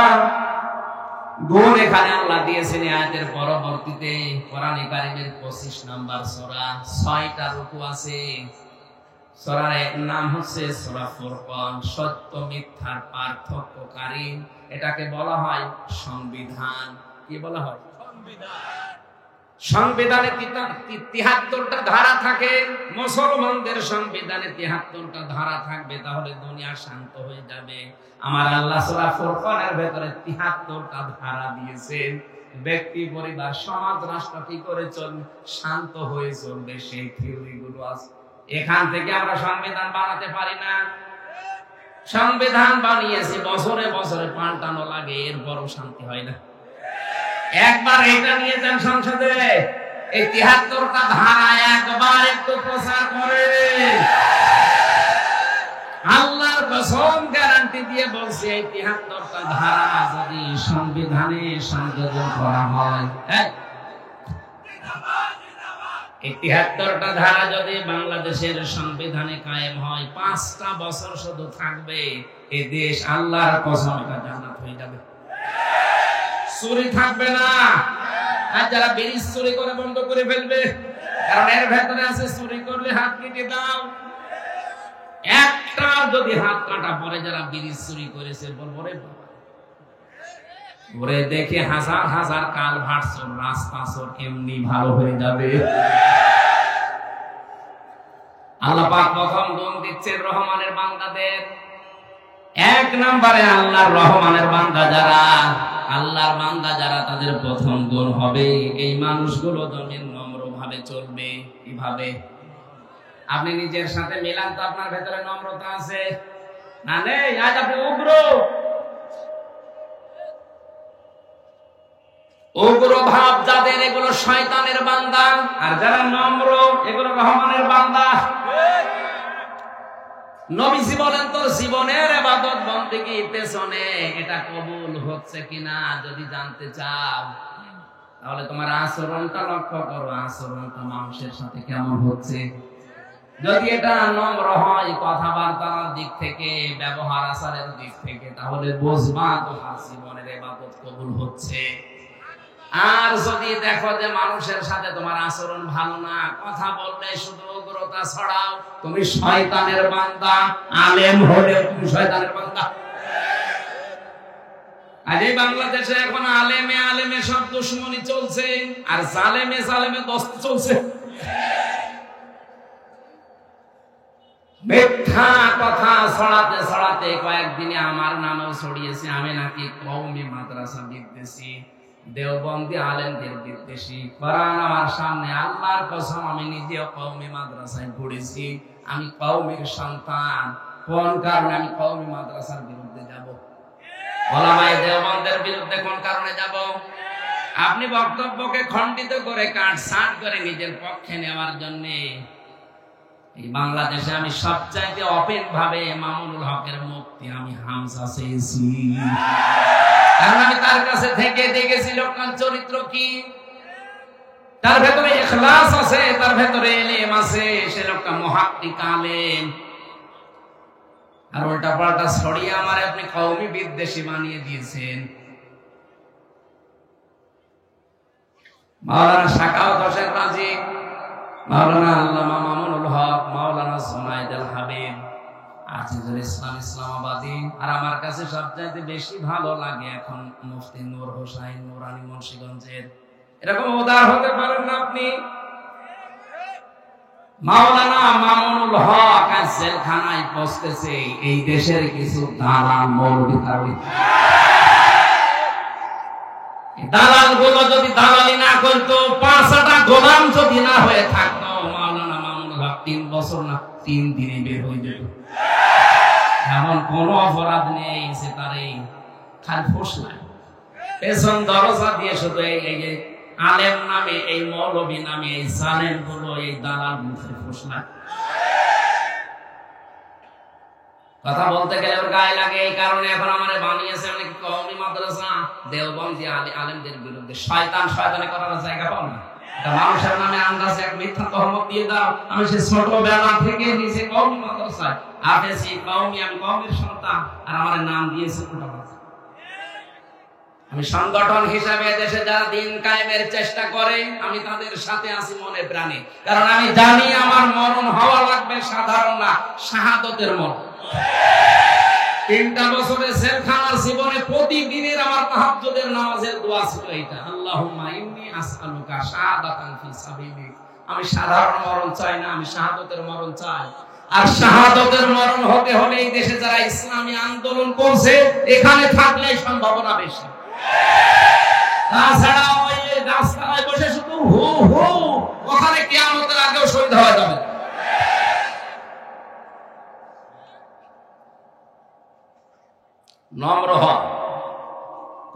গুণ এখানে আল্লাহ দিয়েছেন আয়াতের পরবর্তীতে। কোরআনে কারীমের 25 নম্বর সূরা, 6টা রুকু আছে। সূরার নাম হচ্ছে সূরা ফুরকান, সত্য মিথ্যার পার্থক্যকারী। এটাকে বলা হয় সংবিধান। কি বলা হয়? সংবিধানে 73টা ধারা থাকে। মুসলমানদের সংবিধানে 73টা ধারা থাকবে, তাহলে দুনিয়া শান্ত হয়ে যাবে। আমার আল্লাহ সূরা ফুরকানের ভেতরে 73টা ধারা দিয়েছেন। ব্যক্তি, পরিবার, সমাজ, রাষ্ট্র কি করে চলবে, শান্ত হয়ে চলবে, সেই থিওরি গুলো আছে। এখান থেকে আমরা সংবিধান বানাতে পারি না। সংবিধান বানিয়েছে, বছরে বছরে পাল্টানো লাগে, এরপরও শান্তি হয় না। একবার এটা নিয়ে যান সংসদে, এই ৭৩টা ধারা একবার একটু প্রচার করে, আল্লাহর কসম গ্যারান্টি দিয়ে বলছে, এই ৭৩টা ধারা যদি সংবিধানে সংযোজন করা হয়, এই ৭৩টা ধারা যদি বাংলাদেশের সংবিধানে কায়েম হয়, ৫টা বছর শুধু থাকবে এই দেশ, আল্লাহর কসম এটা জান্নাত হয়ে যাবে। চুরি থাকবে না, আর যারা ব্রিজ চুরি করে বন্ধ করে ফেলবে, কারণ এর ভেতরে আছে চুরি করলে হাত কেটে দাও। একটা যদি হাত কাটা পরে যারা ব্রিজ চুরি করেছে, বলবো রে ওরে দেখে হাজার হাজার কাল ভাটছর রাস্তা চোর কেমনি ভালো হয়ে যাবে। আল্লাহ পাক প্রথম গুণ দিচ্ছেন রহমানের বান্দাদের। ১ নম্বরে আল্লাহর রহমানের বান্দা যারা, আল্লাহর বান্দা যারা, তাদের প্রথম গুণ হবে এই মানুষগুলো জমিন নম্র ভাবে চলবে। কিভাবে? আপনি নিজের সাথে মিলান তো, আপনার ভেতরে নম্রতা আছে না নেই? আজ আপনি উগ্র ভাব যাদের, এগুলো শয়তানের বান্দা, আর যারা নম্র এগুলো রহমানের বান্দা। নবীজি বলেন, তোর জীবনের ইবাদত বন্দেগীর পেছনে এটা কবুল হচ্ছে কিনা যদি জানতে চাও, তাহলে তোমার আচরণটা লক্ষ্য করো, আচরণটা মানুষের সাথে কেমন হচ্ছে। যদি এটা নম্র হয় কথাবার্তার দিক থেকে, ব্যবহার আচারের দিক থেকে, তাহলে বুঝবা তোমার জীবনের ইবাদত কবুল হচ্ছে। আর যদি দেখো যে মানুষের সাথে তোমার আচরণ ভালো না, কথা বললে শুধু উগ্রতা ছড়াও, তুমি শয়তানের বান্দা। আলেম হলে তুমি শয়তানের বান্দা। আজ এই বাংলাদেশে এখন আলেমে আলেমে সব দুশ্মনী চলছে, আর জালেমে জালেমে দোস্ত চলছে। মিথ্যা কথা ছড়াতে ছড়াতে কয়েকদিনে আমার নামও ছড়িয়েছে, আমি নাকি কওমি মাদ্রাসা বিদ্বেষী, দেওবন্দি আলেমদের বিদ্বেষী। কোরআন আমার সামনে, আল্লাহর কসম আমি নিজেও কওমি মাদ্রাসায় পড়েছি, আমি কওমির সন্তান। কোন কারণে আমি কওমি মাদ্রাসার বিরুদ্ধে যাব? ওলামায়ে দেওবন্দের বিরুদ্ধে কোন কারণে যাব? আপনি বক্তব্যকে খণ্ডিত করে কাটছাঁট করে নিজের পক্ষে নেওয়ার জন্য। এই বাংলাদেশে আমি সবচাইতে ওপেন ভাবে মামুনুল হকের মুক্তি আমি হামজা চেয়েছি, কারণ আমি তার কাছে থেকে দেখেছি লোকটার চরিত্র কি, তার ভেতরে ইখলাস আছে, তার ভেতরে ইলম আছে, সে লোকটা মুহাক্কিক আলেম। আর উল্টা পাল্টা ছড়িয়ে আমার আপনি কওমি বিদ্বেষী বানিয়ে দিয়েছেন। মাওলানা শাকাওয়াত হোসেন রাজি, মাওলানা আল্লামা মামুনুল হক, মাওলানা জুনায়েদ আল হাবিব, আজিজুল ইসলাম ইসলামাবাদী, আর আমার কাছে সবচাইতে বেশি ভালো লাগে এখন মুফতি নূর হোসাইন নুরানী মুন্সিগঞ্জের। এরকম উদার হতে পারেন না আপনি? মাওলানা মামুনুল হক আজ জেলখানায় পৌঁছেছে, এই দেশের কিছু দালাল মৌলবি তারবি। দালাল গুলো যদি দালালি না করতো, ৫টা গোলাম যদি না হয়ে থাকতো, মাওলানা মামুনুল হক ৩ বছর না ৩ দিনে বের হয়ে যেত। এমন কোন অপরাধ নেই যে তার এই খালি ফোঁস নাই, পেছন দরজা দিয়ে শুধু এই যে আলেম নামে, এই মৌলবী নামে এই জালেম গুলো, এই দালাল মুখে ফোঁস নাই। কথা বলতে গেলে ওর গায়ে লাগে, এই কারণে এখন আমারে বানিয়েছে অনেক কওমি মাদ্রাসা, দেওবন্দি আলেমদের বিরুদ্ধে। শয়তান শয়তানি করার জায়গা পাও না, মানুষের নামে আন্দাজে এক মিথ্যা তহমত দিয়ে দাও। আমি সে ছোটবেলা থেকে নিজে কওমি মাদ্রাসায় আফেছি, কওমি, আমি কওমির সন্তান, আর আমার নাম দিয়েছে কোটাবাজ। আমি সংগঠন হিসাবে দেশে যারা দিন কায়েমের চেষ্টা করে, আমি তাদের সাথে আছি মনে প্রাণে, কারণ আমি জানি আমার মরণ হওয়া লাগবে সাধারণ না, শাহাদতের মরণ। ৩টা বছরের জেলখানার জীবনে প্রতিদিনের আমার তাহাজ্জুদের নামাজের দোয়া ছিল এইটা, আল্লাহুম্মা ইন্নী আসআলুকা শাহাদাতান ফি সাবিলিক। আমি সাধারণ মরণ চাই না, আমি শাহাদতের মরণ চাই। আর শাহাদতের মরণ হতে হলে এই দেশে যারা ইসলামী আন্দোলন করছে, এখানে থাকলে সম্ভাবনা বেশি। তাছাড়া ওই রাস্তায় বসে শুধু হু হু, ওখানে কিয়ামতের আগেও শহীদ হওয়া যাবে। নম্র হও,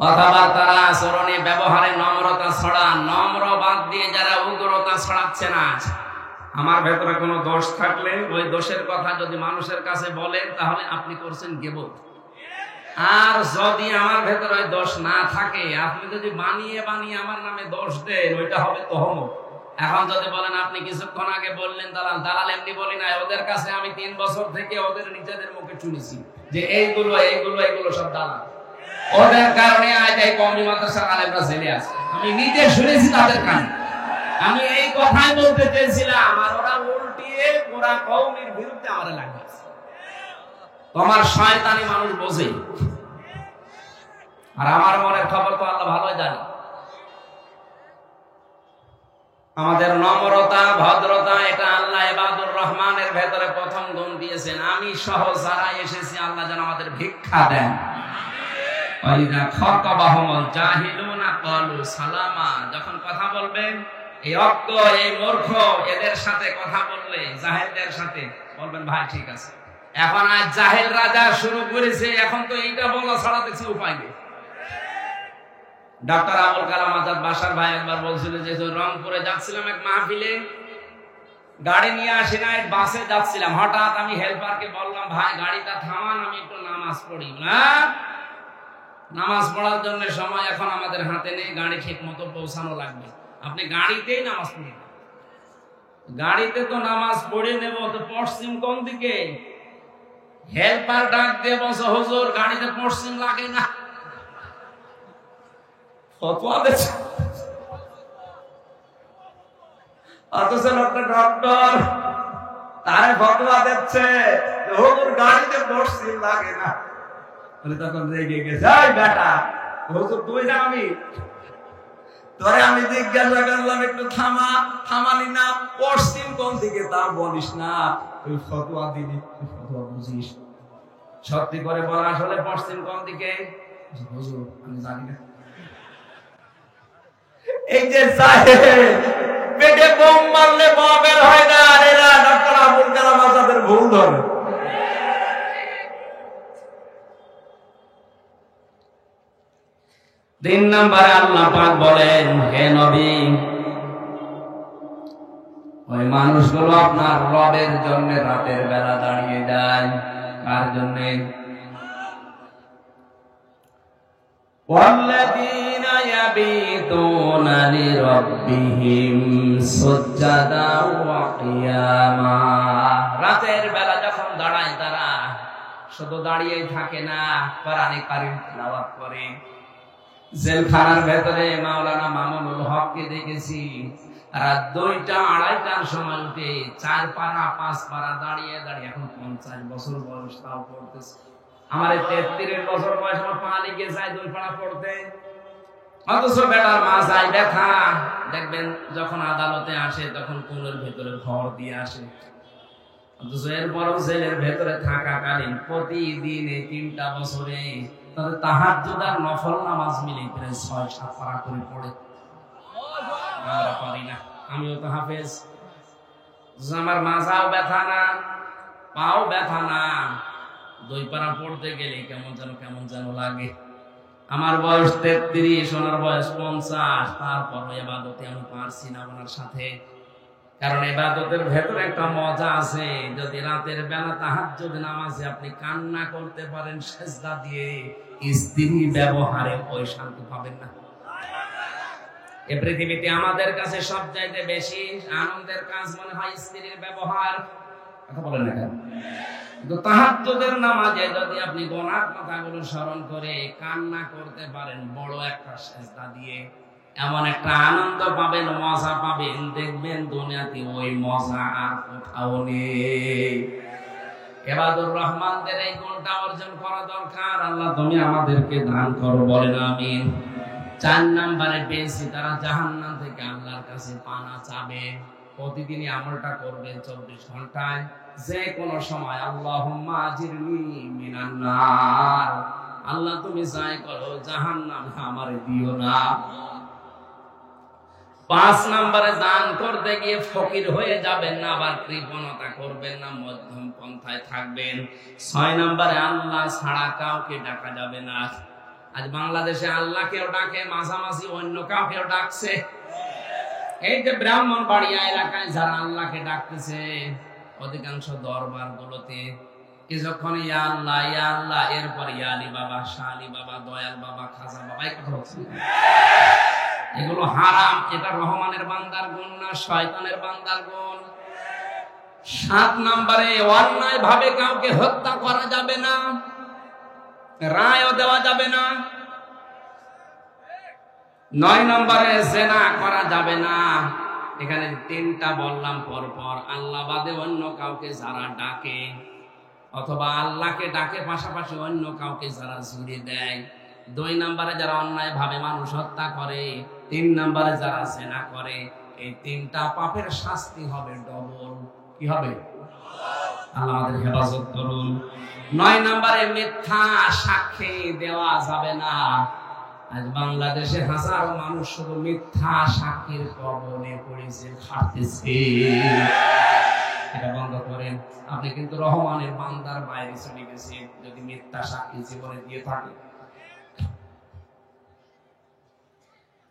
কথাবার্তার আচরণে ব্যবহারে নম্রতা ছড়া। নম্র বাদ দিয়ে যারা উগ্রতা ছড়াচ্ছে না, আমার ভেতরে কোনো দোষ থাকলে ওই দোষের কথা যদি মানুষের কাছে বলেন তাহলে আপনি করছেন গীবত। আর যদি আমার ভেতরে ওই দোষ না থাকে, আপনি যদি বানিয়ে বানিয়ে আমার নামে দোষ দেন, ওইটা হবে তহমত। এখন যদি বলেন আপনি কিছুক্ষণ আগে বললেন দালাল, দালাল এমনি বলি না, ওদের কাছে আমি 3 বছর থেকে ওদের নিজেদের মুখে শুনেছি যে এইগুলো এইগুলো এইগুলো সব দালাল। ওদের কারণে আজ এই কওমি মাদ্রাসার আলেমরা জেলে আছে, আমি নিজে শুনেছি তাদের কানে। আমি এই কথাই বলতে চেয়েছিলাম, আর ওরা উল্টিয়ে পুরা কওমির বিরুদ্ধে আমারে লাগিয়েছে। তোমার শয়তানি মানুষ বোঝে, আর আমার মনের খবর তো আল্লাহ ভালোই জানে। আমাদের নম্রতা ভদ্রতা, এটা আল্লাহ ইবাদুর রহমানের ভেতরে প্রথম গুণ দিয়েছেন। আমি সহ যারা এসেছি, আল্লাহ যেন আমাদের ভিক্ষা দেন। ওয়াইদা খাতাবাহুমুল জাহিলুনা ক্বালু সালামা, যখন কথা বলবেন এই অজ্ঞ এই মূর্খ এদের সাথে কথা বললে, জাহেলদের সাথে বলবেন ভাই ঠিক আছে। এখন আজ জাহেল রাজা শুরু করেছে, এখন তো এইটা বলা ছাড়া দেখছি উপায় নেই। ডক্টর আবুল কালাম আজাদ বাসার ভাই একবার বলছিল যে রংপুরে যাচ্ছিলাম এক মাহফিলে, গাড়ি নিয়ে আসি না, বাসে যাচ্ছিলাম, হঠাৎ আমি হেল্পারকে বললাম ভাই গাড়িটা থামান, আমি একটু নামাজ পড়ি। না, নামাজ পড়ার জন্য সময় এখন আমাদের হাতে নেই, গাড়ি ঠিক মতো পৌঁছানো লাগবে, আপনি গাড়িতেই নামাজ পড়ি। গাড়িতে তো নামাজ পড়ে নেব, তো পশ্চিম কোন দিকে? হেল্পার ডাক দিয়ে বলছে হুজুর গাড়িতে পশ্চিম লাগে না। ফতোয়া দিচ্ছে, অথচ লোকটা ডক্টর, তারে ফতোয়া দিচ্ছে হুজুর গাড়িতে পশ্চিম লাগে না। বলে তখন রেগে গেছে, এই বেটা হুজুর তুই না আমি, তোরে আমি জিজ্ঞাসা করলাম একটু থামা, থামালি না, পশ্চিম কোন দিকে তা বলিস না, তুই ফতোয়া দিলি, ফতোয়া বুঝিস। সত্যি করে বল আসলে পশ্চিম কোন দিকে? হুজুর আমি জানি না। এই যে পেটে বোম মারলে বের হয় না, আর এরা ডক্টর আবুল কালাম আজাদের ভুল ধরে। তিন নম্বরে আল্লাহ পাক বলেন, হে নবী ওই মানুষগুলো আপনার রবের জন্য রাতের বেলা দাঁড়িয়ে যায়। কার জন্য? والذين يبيتون لربهم سجدا وقياما, রাতের বেলা যখন দাঁড়ায় তারা শুধু দাঁড়িয়েই থাকে না, কোরআনে কারীম তেলাওয়াত করে। জেলখানার ভেতরে মাওলানা মামুনুল হককে দেখেছি রাত 2টা 2:30টার সময় উঠে 4 পারা 5 পারা দাঁড়িয়ে দাঁড়িয়ে, এখন 50 বছর বয়স তাও পড়তেছে। আমার 33 বছর বয়স, আমার পা লেগে যায় 2 পারা পড়তে, অথচ বেটার মাথায় ব্যথা। দেখবেন যখন আদালতে আসে তখন কোলের ভেতরে ভর দিয়ে আসে, অথচ এরপরও জেলের ভেতরে থাকাকালীন প্রতিদিন এই 3টা বছরে তাদের তাহাজ্জুদ আর নফল নামাজ মিলে প্রায় 6-7 পারা করে পড়ে। আমরা পারি না, আমিও তো হাফেজ, আমার মাথাও ব্যথা না, পাও ব্যথা না, 2 পারা পড়তে গেলে কেমন যেন লাগে। আমার বয়স 33, ওনার বয়স 50, তারপর ইবাদতে আমি পারছি না ওনার সাথে। কারণ ইবাদতের ভেতরে একটা মজা আছে, যদি রাতের বেলা তাহাজ্জুদ নামাজে আপনি কান্না করতে পারেন সিজদা দিয়ে, স্ত্রী ব্যবহারে ওই শান্তি পাবেন না। এই পৃথিবীতে আমাদের কাছে সবচাইতে বেশি আনন্দের কাজ মনে হয় স্ত্রীর ব্যবহার। কথা বলেন না কেন? কিন্তু তাহাজ্জুদের নামাজে যদি আপনি গুনার কথাগুলো স্মরণ করে কান্না করতে পারেন বড় একটা সিজদা দিয়ে, এমন একটা আনন্দ পাবেন, মজা পাবেন, দেখবেন দুনিয়াতে ওই মজা আর কোথাও নেই। ইবাদুর রহমানদের এই গুণটা অর্জন করা দরকার। আল্লাহ তুমি আমাদেরকে দান করো, বলেন আমিন। 4 নম্বরে পেয়েছি তারা জাহান্নাম থেকে আল্লাহর কাছে পানা চাবে। প্রতিদিনই আমলটা করবেন 24 ঘন্টায়, যে কোনো সময় আল্লাহুম্মা আজিরনি মিনান নার, আল্লাহ তুমি যাই করো জাহান্নামে আমারে দিও না। 5 নম্বরে দান করতে গিয়ে ফকির হয়ে যাবেন না, আবার কৃপণতা করবেন না, মধ্যম পন্থায় থাকবেন। 6 নম্বরে আল্লাহ ছাড়া কাউকে ডাকা যাবে না। আজ বাংলাদেশে আল্লাহকেও ডাকে, মাঝামাঝি অন্য কাউকেও ডাকছে। এই যে ব্রাহ্মণবাড়িয়া এলাকায় যারা আল্লাহকে ডাকতেছে, অধিকাংশ দরবার গুলোতে কিছুক্ষণ ইয়া আল্লাহ ইয়া আল্লাহ, এরপর ইয়া আলী বাবা, শাহ আলী বাবা, দয়াল বাবা, খাজা বাবা, এই কথা হচ্ছে। এগুলো হারাম। এটা রহমানের বান্দার গুণ না, শয়তানের বান্দার গুণ। 7 নম্বরে অন্যায় ভাবে কাউকে হত্যা করা যাবে না, রায়ও দেওয়া যাবে না। 9 নম্বরে জিনা করা যাবে না। এখানে 3টা বললাম পরপর। আল্লাহ বাদে অন্য কাউকে যারা ডাকে, অথবা আল্লাহকে ডাকে পাশাপাশি অন্য কাউকে যারা জুড়ে দেয়। 2 নম্বরে যারা অন্যায় ভাবে মানুষ হত্যা করে। 3 নম্বরে যারা জিনা করে। এই 3টা পাপের শাস্তি হবে ডবল। কি হবে? আল্লাহ আমাদের হেফাজত করুন। 9 নম্বরে মিথ্যা সাক্ষী দেওয়া যাবে না। আজ বাংলাদেশে হাজারো মানুষ শুধু মিথ্যা সাক্ষীর কবলে পড়েছে, খাটতেছে। এটা বন্ধ করেন। আপনি কিন্তু রহমানের বান্দার বাইরে চলে গেছেন যদি মিথ্যা সাক্ষী জীবনে দিয়ে থাকে।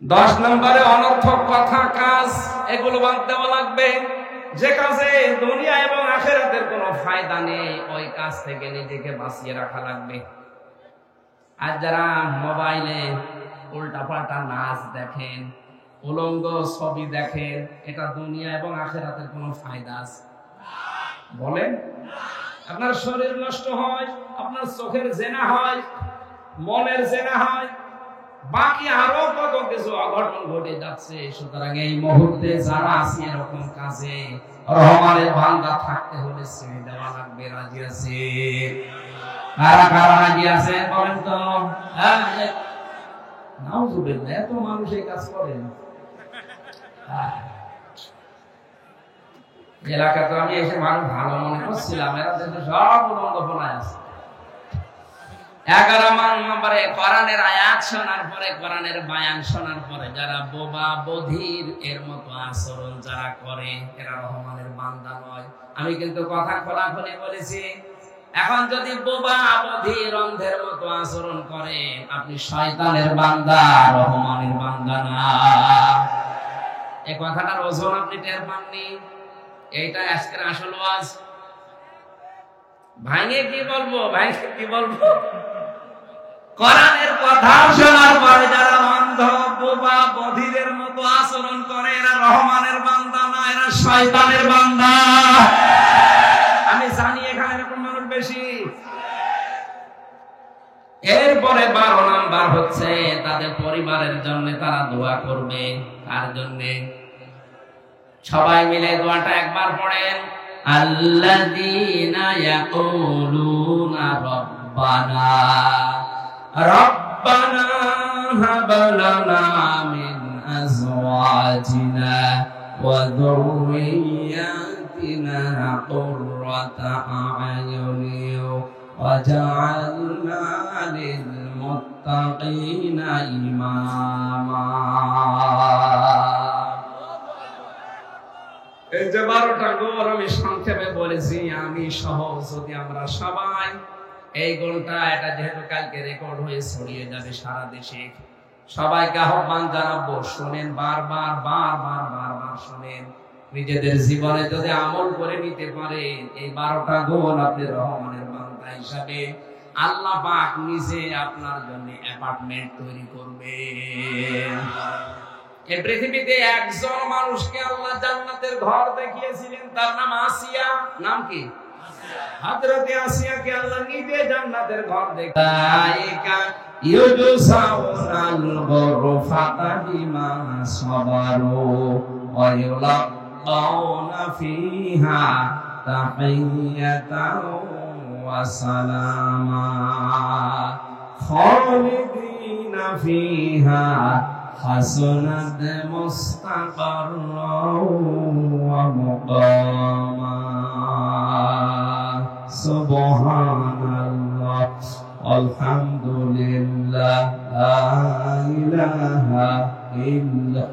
10 নম্বরে অনর্থক কথা, কাজ, এগুলো বাদ দেওয়া লাগবে। যে কাজে দুনিয়া এবং আখিরাতের কোনো ফায়দা নেই, ওই কাজ থেকে নিজেকে বাঁচিয়ে রাখা লাগবে। আর যারা মোবাইলে উল্টাপাল্টা নাচ দেখেন, উলঙ্গ ছবি দেখেন, এটা দুনিয়া এবং আখিরাতের কোনো ফায়দা আছে? বলেন। আপনার শরীর নষ্ট হয়, আপনার চোখের জেনা হয়, মনের জেনা হয়, বাকি আরো কত কিছু অঘটন ঘটে যাচ্ছে। সুতরাং এই মুহূর্তে যারা আছে এরকম কাজে, রহমানের বান্দা থাকতে হলে ছেড়ে দেওয়া লাগবে। রাজি আছে? কারা কারা রাজি আছেন বলেন তো? নাউজুবিল্লাহ, এত মানুষ এই কাজ করেন। এলাকাতে আমি এসে মানুষ ভালো মনে করছিলাম, এরা কিন্তু সব উলঙ্গপনায় আছে। 11 নম্বরে কোরআনের আয়াত শোনার পরে, কোরআনের বায়ান শোনার পরে যারা বোবা বধির এর মতো আচরণ যারা করে, এরা রহমানের বান্দা নয়। আমি কিন্তু কথা খোলাখুলি বলেছি। এখন যদি বোবা বধির অন্ধের মতো আচরণ করে, আপনি শয়তানের বান্দা, রহমানের বান্দা না। এই কথাটার ওজন আপনি টের পাননি। এইটা আজকের আসল ওয়াজ। ভাঙে কি বলবো, ভাঙে কি বলবো? কোরআনের কথা শোনার পরে যারা অন্ধ বোবা বধিরের মতো আচরণ করে, এরা রহমানের বান্দা না, এরা শয়তানের বান্দা। আমি জানি এখানে এরকম মানুষ বেশি। এরপরে 12 নাম্বার হচ্ছে তাদের পরিবারের জন্য তারা দোয়া করবে। কার জন্য? সবাই মিলে দোয়াটা একবার পড়েন। আল্লাযীনা ইয়াকুলুনা রাব্বানা রাব্বানা হাব লানা মিন আজওয়াজিনা ওয়া যুররিয়্যাতিনা কুররাতা আ'য়ুনিন ওয়াজআলনা লিল মুত্তাকিনা ইমামা। এই যে 12টা গোল আমি সংক্ষেপে বলেছি, আমি সহ যদি আমরা সবাই এই গোলটা, এটা যেহেতু কালকে রেকর্ড হয়ে ছড়িয়ে যাবে সারা দেশে, সবাইকে আহ্বান জানাবো, শোনেন, বারবার বারবার বারবার শোনেন। নিজেদের জীবনে যদি আমল করে নিতে পারেন, এই 12টা গোল আপনি রহমানের বান্দা হিসাবে আল্লাহ পাক নিজে আপনার জন্য অ্যাপার্টমেন্ট তৈরি করবেন। এই পৃথিবীতে একজন মানুষকে আল্লাহ জান্নাতের ঘর দেখিয়েছিলেন, তার নাম আসিয়া। নাম কি? হযরতে আসিয়াকে আল্লাহ নিজে জান্নাতের ঘর দেখাইকা ইউদুসাউনাল গরফাতা বিমা সাবারু ওয়া ইউলাকাউনা ফিহা তাহিয়াতাও ওয়া সালামা খালিদিনা ফিহা হাসনাত মুস্তাকাররাও ওয়া মুকামা। সুবহানাল্লাহ আলহামদুলিল্লাহ লা ইলাহা ইল্লাল্লাহ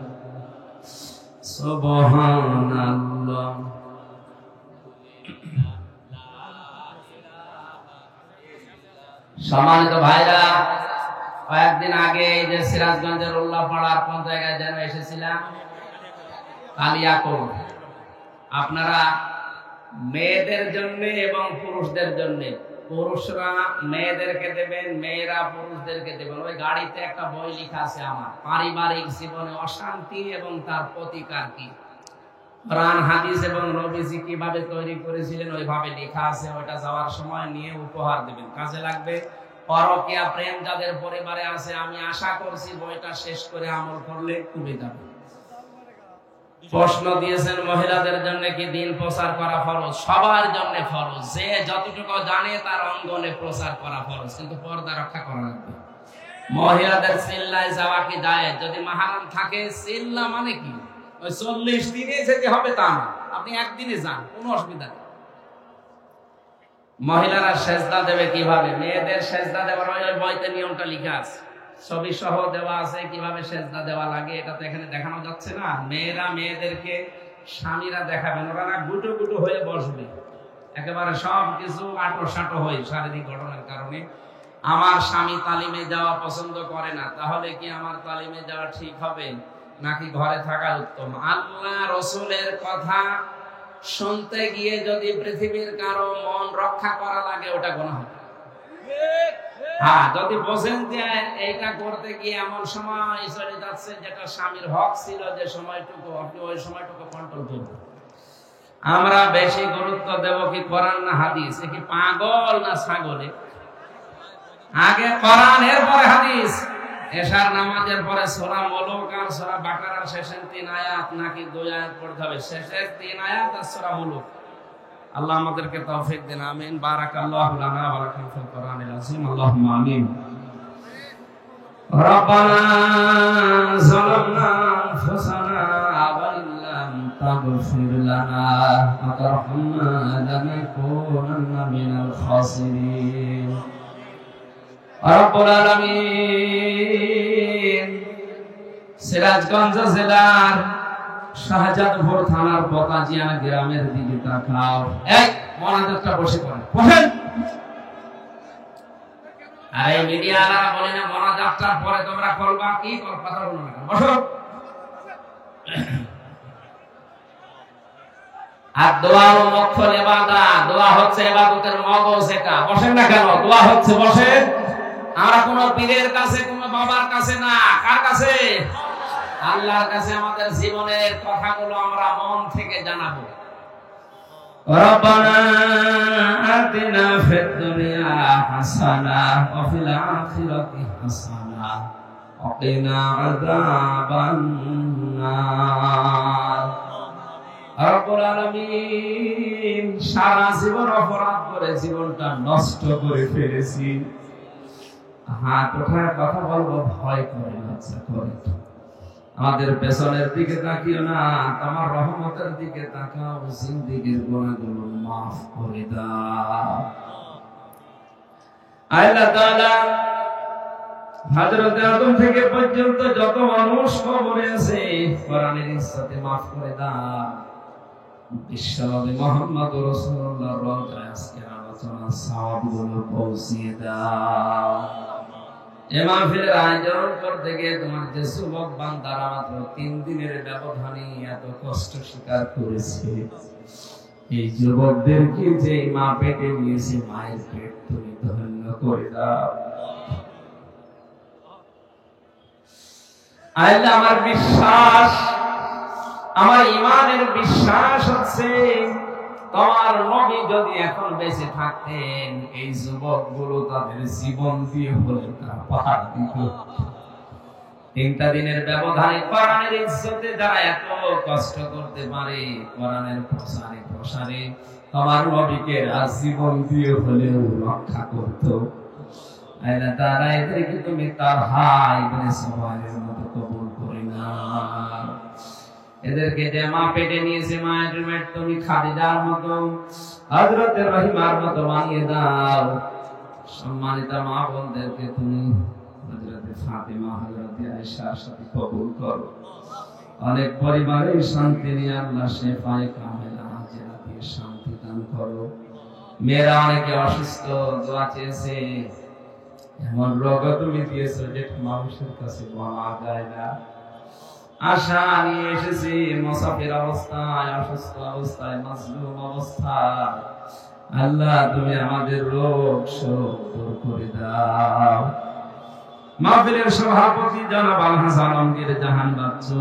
সুবহানাল্লাহ। সম্মানিত ভাইরা, কয়েকদিন আগে এই যে সিরাজগঞ্জের উল্লাপাড়ার কোন জায়গায় যেন এসেছিলাম, কালিয়াকোট। আপনারা মেয়েদের জন্য এবং পুরুষদের জন্য, পুরুষরা মেয়েদেরকে দেবেন, মেয়েরা পুরুষদেরকে দেবেন। ওই গাড়িতে একটা বই লেখা আছে আমার, পারিবারিক জীবনে অশান্তি এবং তার প্রতিকার কি। কোরআন হাদিস এবং নবীজি কিভাবে তৈরি করেছিলেন ওইভাবে লেখা আছে। ওইটা যাওয়ার সময় নিয়ে উপহার দেবেন, কাজে লাগবে। পরকীয়া প্রেম যাদের পরিবারে আছে, আমি আশা করছি বইটা শেষ করে আমল করলে খুবই যাবে। প্রশ্ন দিয়েছেন মহিলাদের জন্য কি দিন প্রচার করা ফরজ? সবার জন্য ফরজ। যে যতটুকু জানে তার অঙ্গনে প্রচার করা ফরজ, কিন্তু পর্দা রক্ষা করা লাগবে। মহিলাদের চিল্লায় যাওয়া কি যায়? যদি মাহরাম থাকে, চিল্লা মানে কি ওই 40 দিনে যেতে হবে তা না, আপনি একদিনে যান, কোনো অসুবিধা নেই। মহিলারা সেজদা দেবে কিভাবে? মেয়েদের সেজদা দেওয়ার ওই বইতে নিয়মটা লেখা আছে, ছবি সহ দেওয়া আছে কিভাবে সেজদা দেওয়া লাগে। এটা তো এখানে দেখানো যাচ্ছে না। মেয়েরা মেয়েদেরকে স্বামীরা দেখাবেন, ওরা না গুটো গুটো হয়ে বসবে, একেবারে সব কিছু আটো সাটো হয়ে শারীরিক ঘটনার কারণে। আমার স্বামী তালিমে যাওয়া পছন্দ করে না, তাহলে কি আমার তালিমে যাওয়া ঠিক হবে নাকি ঘরে থাকা উত্তম? আল্লাহ রসুলের কথা শুনতে গিয়ে যদি পৃথিবীর কারো মন রক্ষা করা লাগে, ওটা গুনাহ হবে। হ্যাঁ, যদি বোঝেন যে এইটা করতে গিয়ে এমন সময় চলে যাচ্ছে যেটা স্বামীর হক ছিল, যে সময়টুকু আপনি ওই সময়টুকু কন্ট্রোল করবেন। আমরা বেশি গুরুত্ব দেব কি কোরআন না হাদিস? কি পাগল না ছাগলে? আগে কোরআন, এরপরে হাদিস। এশার নামাজের পরে সূরা মুলুক আর সূরা বাকারার শেষের 3 আয়াত নাকি 2 আয়াত পড়তে হবে? শেষের 3 আয়াত আর সূরা মুলুক। আল্লাহ আমাদেরকে তৌফিক দেন, আমিন। বারাকাল্লাহু লানা ওয়া লাকুম ফিল কোরআনিল আযীম। আল্লাহুম্মা আমিন। রব্বানা যালামনা আনফুসানা ওয়া ইল্লাম তাগফির লানা ওয়া তারহামনা লানাকুনান্না মিনাল খাসিরিন। রব্বুল আলামিন, সিরাজগঞ্জ জেলার শাহজাদপুর থানার পতাজিয়া গ্রামের দিকে তাকাও। এই মোনাজাতটা বসে পড়েন, বসেন। আরে মিডিয়ারা বলে না মোনাজাতটার পরে তোমরা করবা কি কথা বলো না, বসো। আর দোয়া ও মুখ্য ইবাদত, দোয়া হচ্ছে ইবাদতের মগজ। এটা বসেন না কেন? দোয়া হচ্ছে, বসেন। আমরা কোন পীরের কাছে, কোন বাবার কাছে না, কার কাছে? আল্লাহর কাছে আমাদের জীবনের কথাগুলো আমরা মন থেকে জানাবো। রব্বানা আতিনা ফিদ দুনিয়া হাসানা ওয়া ফিল আখিরাতি হাসানা ওয়া কিনা আযাবান নার। রব্বুল আলামিন, সারা জীবন অপরাধ করে জীবনটা নষ্ট করে ফেলেছি। হাত উঠায় কথা বলবো ভয় করে, লজ্জা করে। আমাদের পেছনের দিকে তাকিও না, তোমার রহমতের দিকে তাকাও। জিন্দেগীর গুনাহগুলো মাফ করে দাও। আল্লাহ তাআলা হযরত আদম থেকে পর্যন্ত যত মানুষ কবরে আছে, কোরআনের ইজ্জতে মাফ করে দাও। বিশ্বনবী মুহাম্মদ রাসূলুল্লাহর রওজায় আজকের আলোচনা সওয়াবগুলো পৌঁছিয়ে দাও। এই মাহফিলের আয়োজন করতে গিয়ে তোমার যে যুবক বান্দারা মাত্র 3 দিনের ব্যবধানে এত কষ্ট স্বীকার করেছে, এই যুবকদেরকে যে মা পেটে নিয়েছে, মায়ের পেট তুমি ধন্য করে দাও। আল্লাহ, আমার বিশ্বাস, আমার ঈমানের বিশ্বাস হচ্ছে তোমার নবী যদি এখন বেঁচে থাকতেন, এই যুবকগুলো তাদের জীবন দিয়ে হলে তারা পাহাড় দিত। 3টা দিনের ব্যবধানে কোরআনের ইজ্জতে যারা এত কষ্ট করতে পারে, কোরআনের প্রসারে তোমার নবীকে জীবন দিয়ে হলেও রক্ষা করত। আল্লাহ তাআলা এদেরকে তুমি তার হাই বলে সবাইয়ের মতো কবুল করে নাও। এদেরকে যে মা পেটে নিয়েছে, মায়ের পেট তুমি খাদিজার মতো, হযরত রহিমার মতো বানিয়ে দাও। সম্মানিত মা বোনদেরকে তুমি হযরত ফাতিমা, হযরত আয়েশার সাথে কবুল করো। অনেক পরিবারে শান্তি নিয়ে আল্লাহ শেফায়ে কামেলা আজেরা দিয়ে শান্তি দান করো। মেয়েরা অনেকে অসুস্থ, দোয়া চেয়েছে, এমন রোগ তুমি দিয়েছো যেটা মানুষের কাছে বলা যায় না। আশা নিয়ে এসেছি মুসাফির অবস্থায়, অসুস্থ অবস্থায়, মাজলুম অবস্থায়। আল্লাহ তুমি আমাদের রোগ শোক দূর করে দাও। মাহফিলের সভাপতি জনাব আল হাসান আলমগীর জাহান বাচ্চু,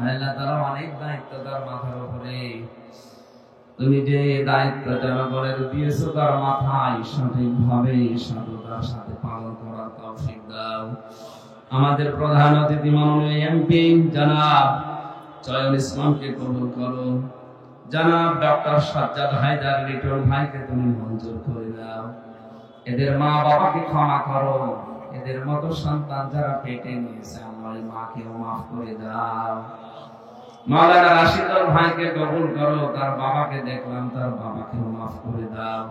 আল্লাহ তাআলা অনেক দায়িত্ব তার মাথার উপরে। তুমি যে দায়িত্ব জনগণের দিয়েছো তার মাথায় সঠিকভাবে সততার সাথে পালন করার তৌফিক দাও। আমাদের প্রধান অতিথি মাননীয় এমপি জনাব চয়ন ইসলামকে কবুল করো। জনাব ডক্টর সাজ্জাদ হায়দার লিটন ভাইকে তুমি মঞ্জুর করে দাও। এদের মা বাবাকে ক্ষমা করো। এদের মতো সন্তান যারা পেটে নিয়েছে আমার মাকেও মাফ করে দাও। মাওলানা রাশিদুল ভাইকে কবুল করো। তার বাবাকে দেখলাম, তার বাবাকেও মাফ করে দাও।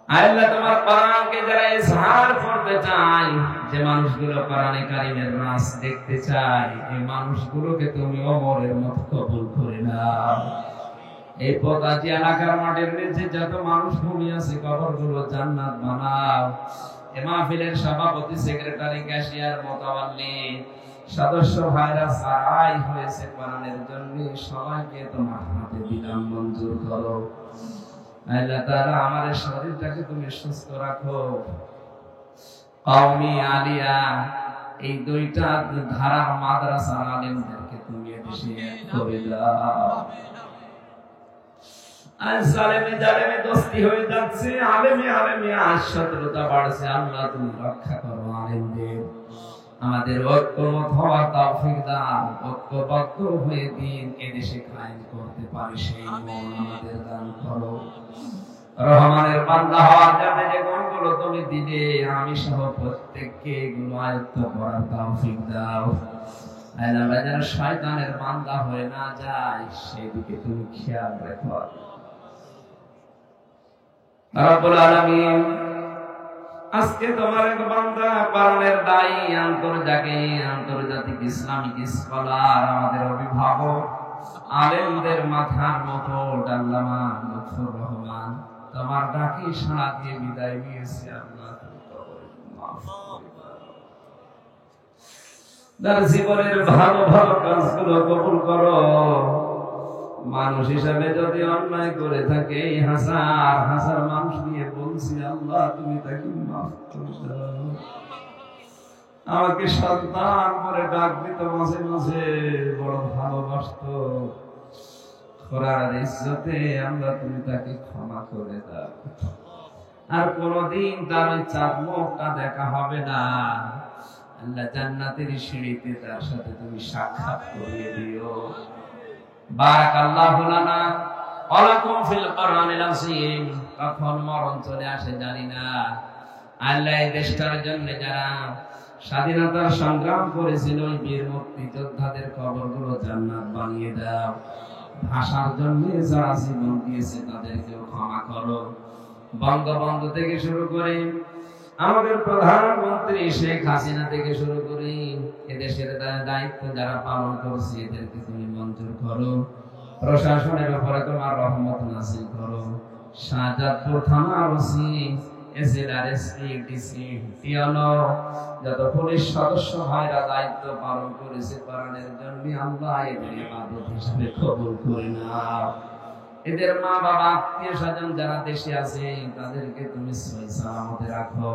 আল্লাহ তোমার কোরআনকে যারা ইজহার করতে চায়, যে মানুষগুলো কোরআনে কারীমের নাচ দেখতে চায়, এই মানুষগুলোকে তুমি ওমরের মত কবুল করে নাও। এই পোতাজি এলাকার মাঠের নিচে যত মানুষ ঘুমিয়ে আছে কবরগুলো জান্নাত বানাও। এই মাহফিলের সভাপতি, সেক্রেটারি, ক্যাশিয়ার, মোতাওয়াল্লি, সদস্য ভাইরা সারাই হয়েছে কোরআনের জন্য, সবাইকে তোমার হাতে দিলাম, মঞ্জুর করো। আল্লাহ তাআলা আমাদের শরীরটাকে তুমি সুস্থ রাখো। কওমি আলিয়া এই দুইটা ধারার মাদ্রাসার আলেমদেরকে তুমি এদেশে এক করে দাও। আজ জালেমে জালেমে দোস্তি হয়ে যাচ্ছে, আলেমে আলেমে আজ শত্রুতা বাড়ছে। আল্লাহ তুমি রক্ষা করো আলেমদের। আমাদের ঐক্যমত হওয়ার তৌফিক দাও। ঐক্যবদ্ধ হয়ে দিন এদেশে কায়েম করতে পারি সেই মন আমাদের দান করো। রহমানের বান্দা হওয়ার জন্য যে গুণগুলো তুমি দিলে, আমি সহ প্রত্যেককে এগুলো আয়ত্ত করার তৌফিক দাও। আমরা যেন শয়তানের বান্দা হয়ে না যাই, সেদিকে তুমি খেয়াল রেখো রব্বুল আলামিন। আজকে তোমার এক বান্দা কোরআনের দায়ী, আন্তর্জাতিক ইসলামিক স্কলার, আমাদের অভিভাবক, আলেমদের মাথার মুকুট আল্লামা লুৎফুর রহমান তোমার ডাকে সাড়া দিয়ে বিদায় নিয়েছে। আল্লাহ তার জীবনের ভালো ভালো কাজগুলো কবুল করো। মানুষ হিসাবে যদি অন্যায় করে থাকে, হাজার হাজার মানুষ নিয়ে বলছি, আল্লাহ তুমি তাকে মাফ করে দাও। আমাকে সন্তান করে ডাক দিত মাঝে মাঝে, বড় ভালোবাসতো, খোরার ইজ্জতে আল্লাহ তুমি তাকে ক্ষমা করে দাও। আর কোনদিন তার ওই চাঁদ মুখটা দেখা হবে না। আল্লাহ জান্নাতের সিঁড়িতে তার সাথে তুমি সাক্ষাৎ করিয়ে দিও। বারাকাল্লাহু লানা ওয়া লাকুম ফিল কোরআনিল আযীম। কখন মরণ চলে আসে জানি না। আল্লাহ এই দেশটার জন্য যারা স্বাধীনতার সংগ্রাম করেছিল, ওই বীর মুক্তিযোদ্ধাদের কবরগুলো জান্নাত বানিয়ে দাও। ভাষার জন্য যারা জীবন দিয়েছে তাদেরকেও ক্ষমা করো। বঙ্গবন্ধু থেকে শুরু করে আমাদের প্রধানমন্ত্রী শেখ হাসিনা থেকে শুরু করে এদেশের দায়িত্ব যারা পালন করছে, এদেরকে তুমি মঞ্জুর করো। প্রশাসনের উপরে তোমার রহমত নাযিল করো। শাহজাদপুর থানার OC, SLR, SP, DC, TNO, যত পুলিশ সদস্য ভাইরা দায়িত্ব পালন করেছে কোরআনের জন্য, আল্লাহ এদের ইবাদত হিসেবে কবুল করে নাও। এদের মা বাবা, আত্মীয় স্বজন যারা দেশে আছে, তাদেরকে তুমি সহি সালামতে রাখো।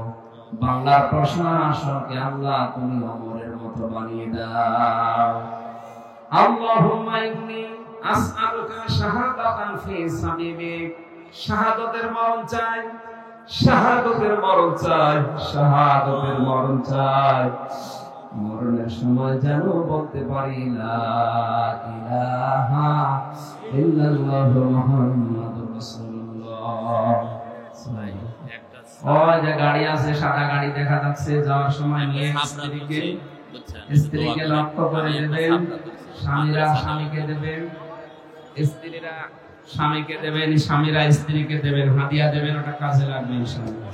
বাংলার প্রশাসনকে আল্লাহ তুমি ওমরের মতো বানিয়ে দাও। আল্লাহুম্মা ইন্নী আসআলুকা শাহাদাতান ফি সাবিলিক। শাহাদাতের মরণ চাই, শাহাদাতের মরণ চাই, শাহাদাতের মরণ চাই। মরণের সময় যেন বলতে পারি লা ইলাহা ইল্লাল্লাহু মুহাম্মাদুর রাসূলুল্লাহ। ওই যে গাড়ি আছে, সাদা গাড়ি দেখা যাচ্ছে, যাওয়ার সময় নিয়ে স্ত্রীকে লক্ষ্য করে দেবেন, স্বামীরা স্বামীকে দেবেন, স্ত্রীরা স্বামীকে দেবেন, স্বামীরা স্ত্রীকে দেবেন, হাদিয়া দেবেন, ওটা কাজে লাগবে ইনশাআল্লাহ।